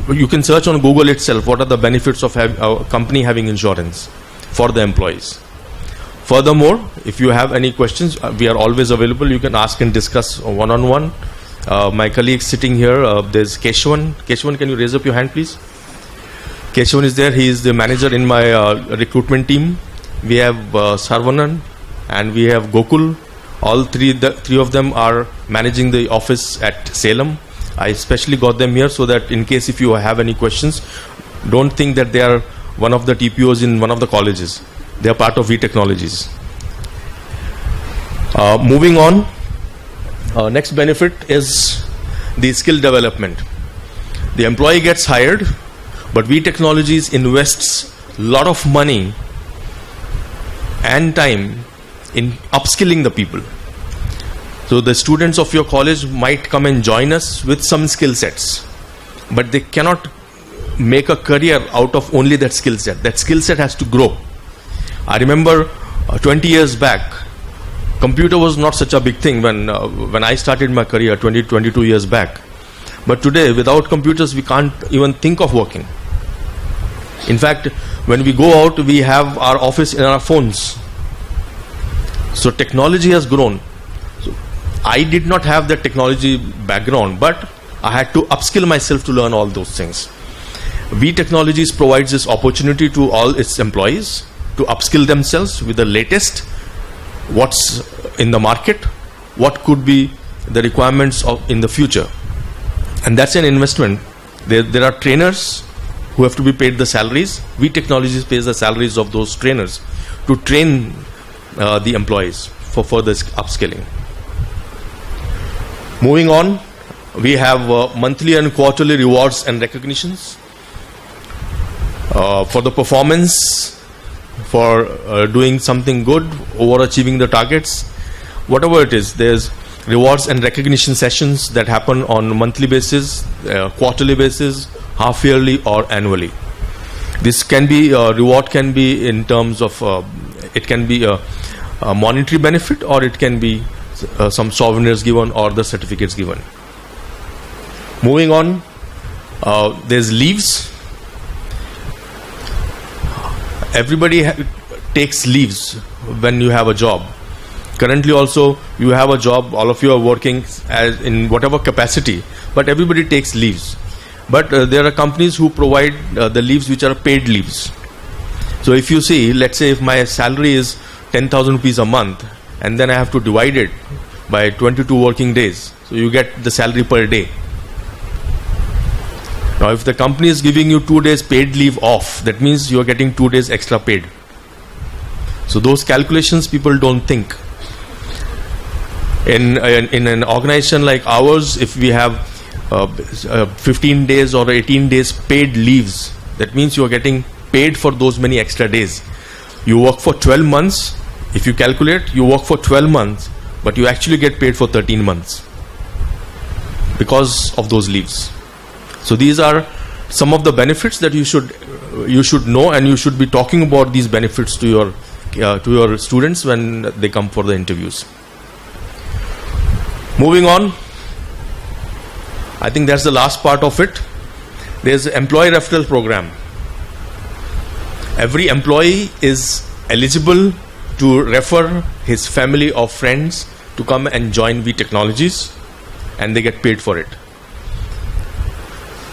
you can search on Google itself what are the benefits of a company having insurance for the employees. Furthermore, if you have any questions, we are always available. You can ask and discuss one-on-one. My colleague sitting here, there's Keshwan. Keshwan, can you raise up your hand, please? Keshwan is there. He is the manager in my recruitment team. We have Sarvanan and we have Gokul. All three of them are managing the office at Salem. I especially got them here so that in case if you have any questions, don't think that they are one of the TPOs in one of the colleges. They are part of Vee Technologies. Moving on, next benefit is the skill development. The employee gets hired, but Vee Technologies invests a lot of money and time in upskilling the people. So the students of your college might come and join us with some skill sets, but they cannot make a career out of only that skill set. That skill set has to grow. I remember 20 years back, computer was not such a big thing when I started my career 22 years back. But today, without computers, we can't even think of working. In fact, when we go out, we have our office in our phones. So technology has grown. I did not have that technology background, but I had to upskill myself to learn all those things. Vee Technologies provides this opportunity to all its employees to upskill themselves with the latest, what's in the market, what could be the requirements in the future. And that's an investment. There are trainers who have to be paid the salaries. Vee Technologies pays the salaries of those trainers to train the employees for further upskilling. Moving on, we have monthly and quarterly rewards and recognitions for the performance, for doing something good, overachieving the targets, whatever it is. There's rewards and recognition sessions that happen on monthly basis, quarterly basis, half yearly or annually. This can be reward can be in terms of it can be a monetary benefit, or it can be some souvenirs given or the certificates given. Moving on, there's leaves. Everybody takes leaves when you have a job. Currently also you have a job, all of you are working as in whatever capacity, but everybody takes leaves. But there are companies who provide the leaves which are paid leaves. So if you see, let's say if my salary is 10,000 rupees a month, and then I have to divide it by 22 working days, so you get the salary per day. Now if the company is giving you 2 days paid leave off, that means you are getting 2 days extra paid. So those calculations people don't think. In an organization like ours, if we have 15 days or 18 days paid leaves, that means you are getting paid for those many extra days. You work for 12 months. If you calculate, you work for 12 months, but you actually get paid for 13 months because of those leaves. So these are some of the benefits that you should know, and you should be talking about these benefits to your students when they come for the interviews. Moving on, I think that's the last part of it. There's an employee referral program. Every employee is eligible to refer his family or friends to come and join Vee Technologies, and they get paid for it.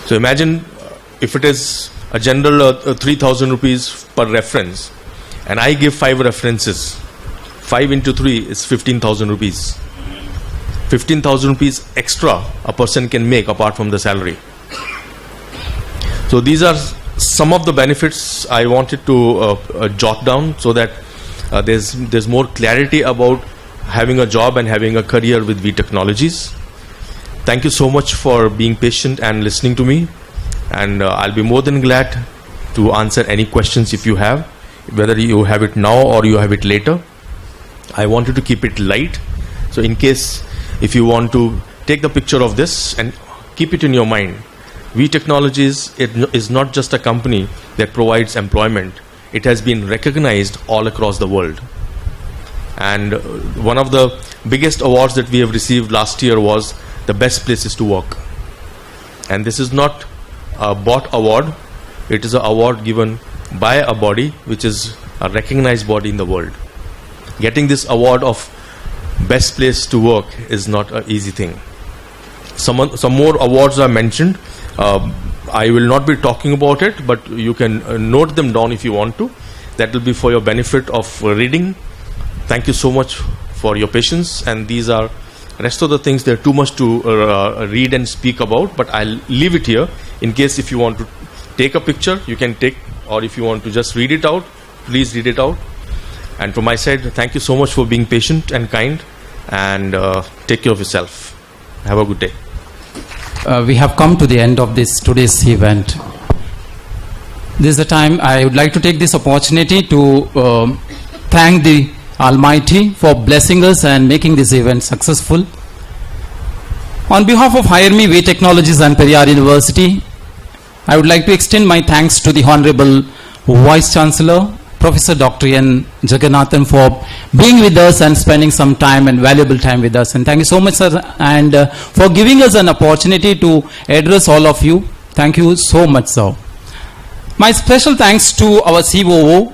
So imagine if it is a general 3,000 rupees per reference, and I give 5 references. 5 into 3 is 15,000 rupees. 15,000 rupees extra a person can make apart from the salary. So these are some of the benefits I wanted to jot down, so that there's more clarity about having a job and having a career with Vee Technologies. Thank you so much for being patient and listening to me, and I'll be more than glad to answer any questions if you have, whether you have it now or you have it later. I wanted to keep it light, so in case if you want to take the picture of this and keep it in your mind, Vee Technologies is not just a company that provides employment. It has been recognized all across the world. And one of the biggest awards that we have received last year was the best places to work. And this is not a bought award. It is an award given by a body which is a recognized body in the world. Getting this award of best place to work is not an easy thing. Some more awards are mentioned. I will not be talking about it, but you can note them down if you want to. That will be for your benefit of reading. Thank you so much for your patience, and these are rest of the things. They're too much to read and speak about, but I'll leave it here in case if you want to take a picture, you can take, or if you want to just read it out, please read it out. And from my side, thank you so much for being patient and kind, and take care of yourself. Have a good day. We have come to the end of today's event. This is the time I would like to take this opportunity to thank the Almighty for blessing us and making this event successful. On behalf of HireMee, Vee Technologies and Periyar University, I would like to extend my thanks to the Honorable Vice-Chancellor, Professor Dr. N. Jagannathan, for being with us and spending some time and valuable time with us. And thank you so much, sir, and for giving us an opportunity to address all of you. Thank you so much, sir. My special thanks to our COO,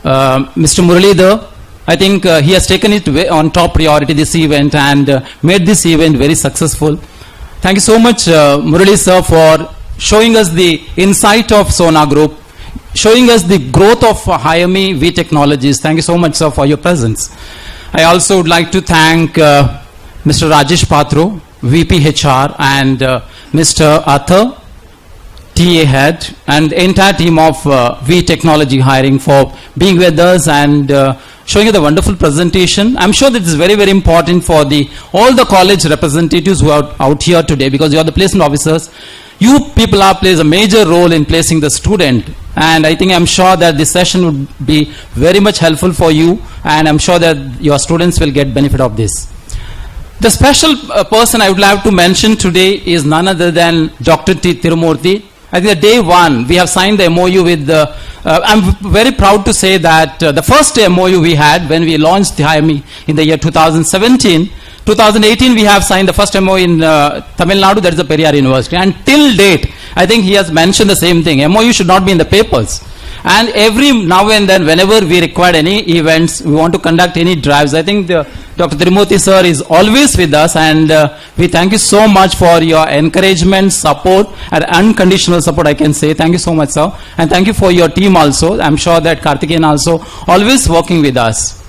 Mr. Muralidhar. I think he has taken it on top priority, this event, and made this event very successful. Thank you so much, Murali sir, for showing us the insight of Sona Group, showing us the growth of HireMee, Vee Technologies. Thank you so much, sir, for your presence. I also would like to thank Mr. Rajesh Patro, VP HR, and Mr. Athar, TA head, and the entire team of Vee Technology Hiring for being with us and showing you the wonderful presentation. I'm sure this is very, very important for all the college representatives who are out here today, because you are the placement officers. You people plays a major role in placing the student, and I'm sure that this session would be very much helpful for you, and I'm sure that your students will get benefit of this. The special person I would like to mention today is none other than Dr. T. Tirumurthy. I think day one we have signed the MOU with I'm very proud to say that the first MOU we had when we launched the HireMee in the year 2017, 2018 we have signed the first MOU in Tamil Nadu, that is the Periyar University, and till date I think he has mentioned the same thing. MOU should not be in the papers. And every now and then, whenever we require any events, we want to conduct any drives, I think Dr. Tirumurthy sir is always with us, and we thank you so much for your encouragement, support, and unconditional support, I can say. Thank you so much, sir. And thank you for your team also. I'm sure that Karthikeyan also always working with us.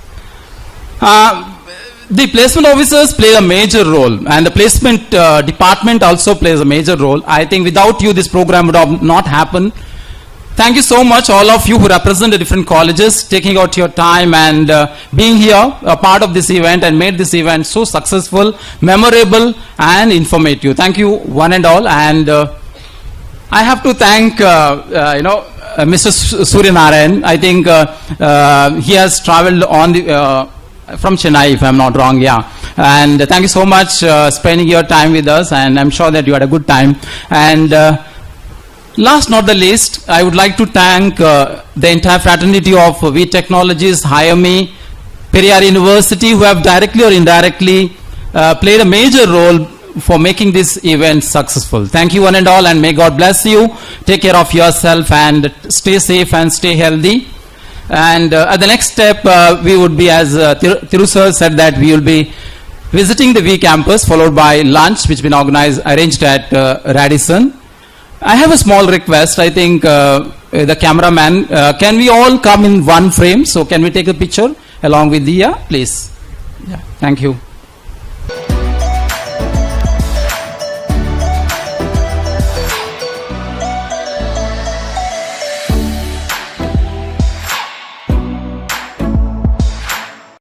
The placement officers play a major role, and the placement department also plays a major role. I think without you, this program would have not happened. Thank you so much, all of you who represent the different colleges, taking out your time and being here, a part of this event, and made this event so successful, memorable, and informative. Thank you, one and all. And I have to thank, Mr. Suryanarayan. I think he has traveled on from Chennai, if I'm not wrong, yeah. And thank you so much spending your time with us, and I'm sure that you had a good time. And last not the least, I would like to thank the entire fraternity of Vee Technologies, HireMee, Periyar University, who have directly or indirectly played a major role for making this event successful. Thank you one and all, and may God bless you. Take care of yourself and stay safe and stay healthy. And at the next step, we would be, as Thiru sir said, that we will be visiting the Vee campus, followed by lunch, which has been arranged at Radisson. I have a small request. I think the cameraman, can we all come in one frame? So can we take a picture along with the, please? Yeah, thank you.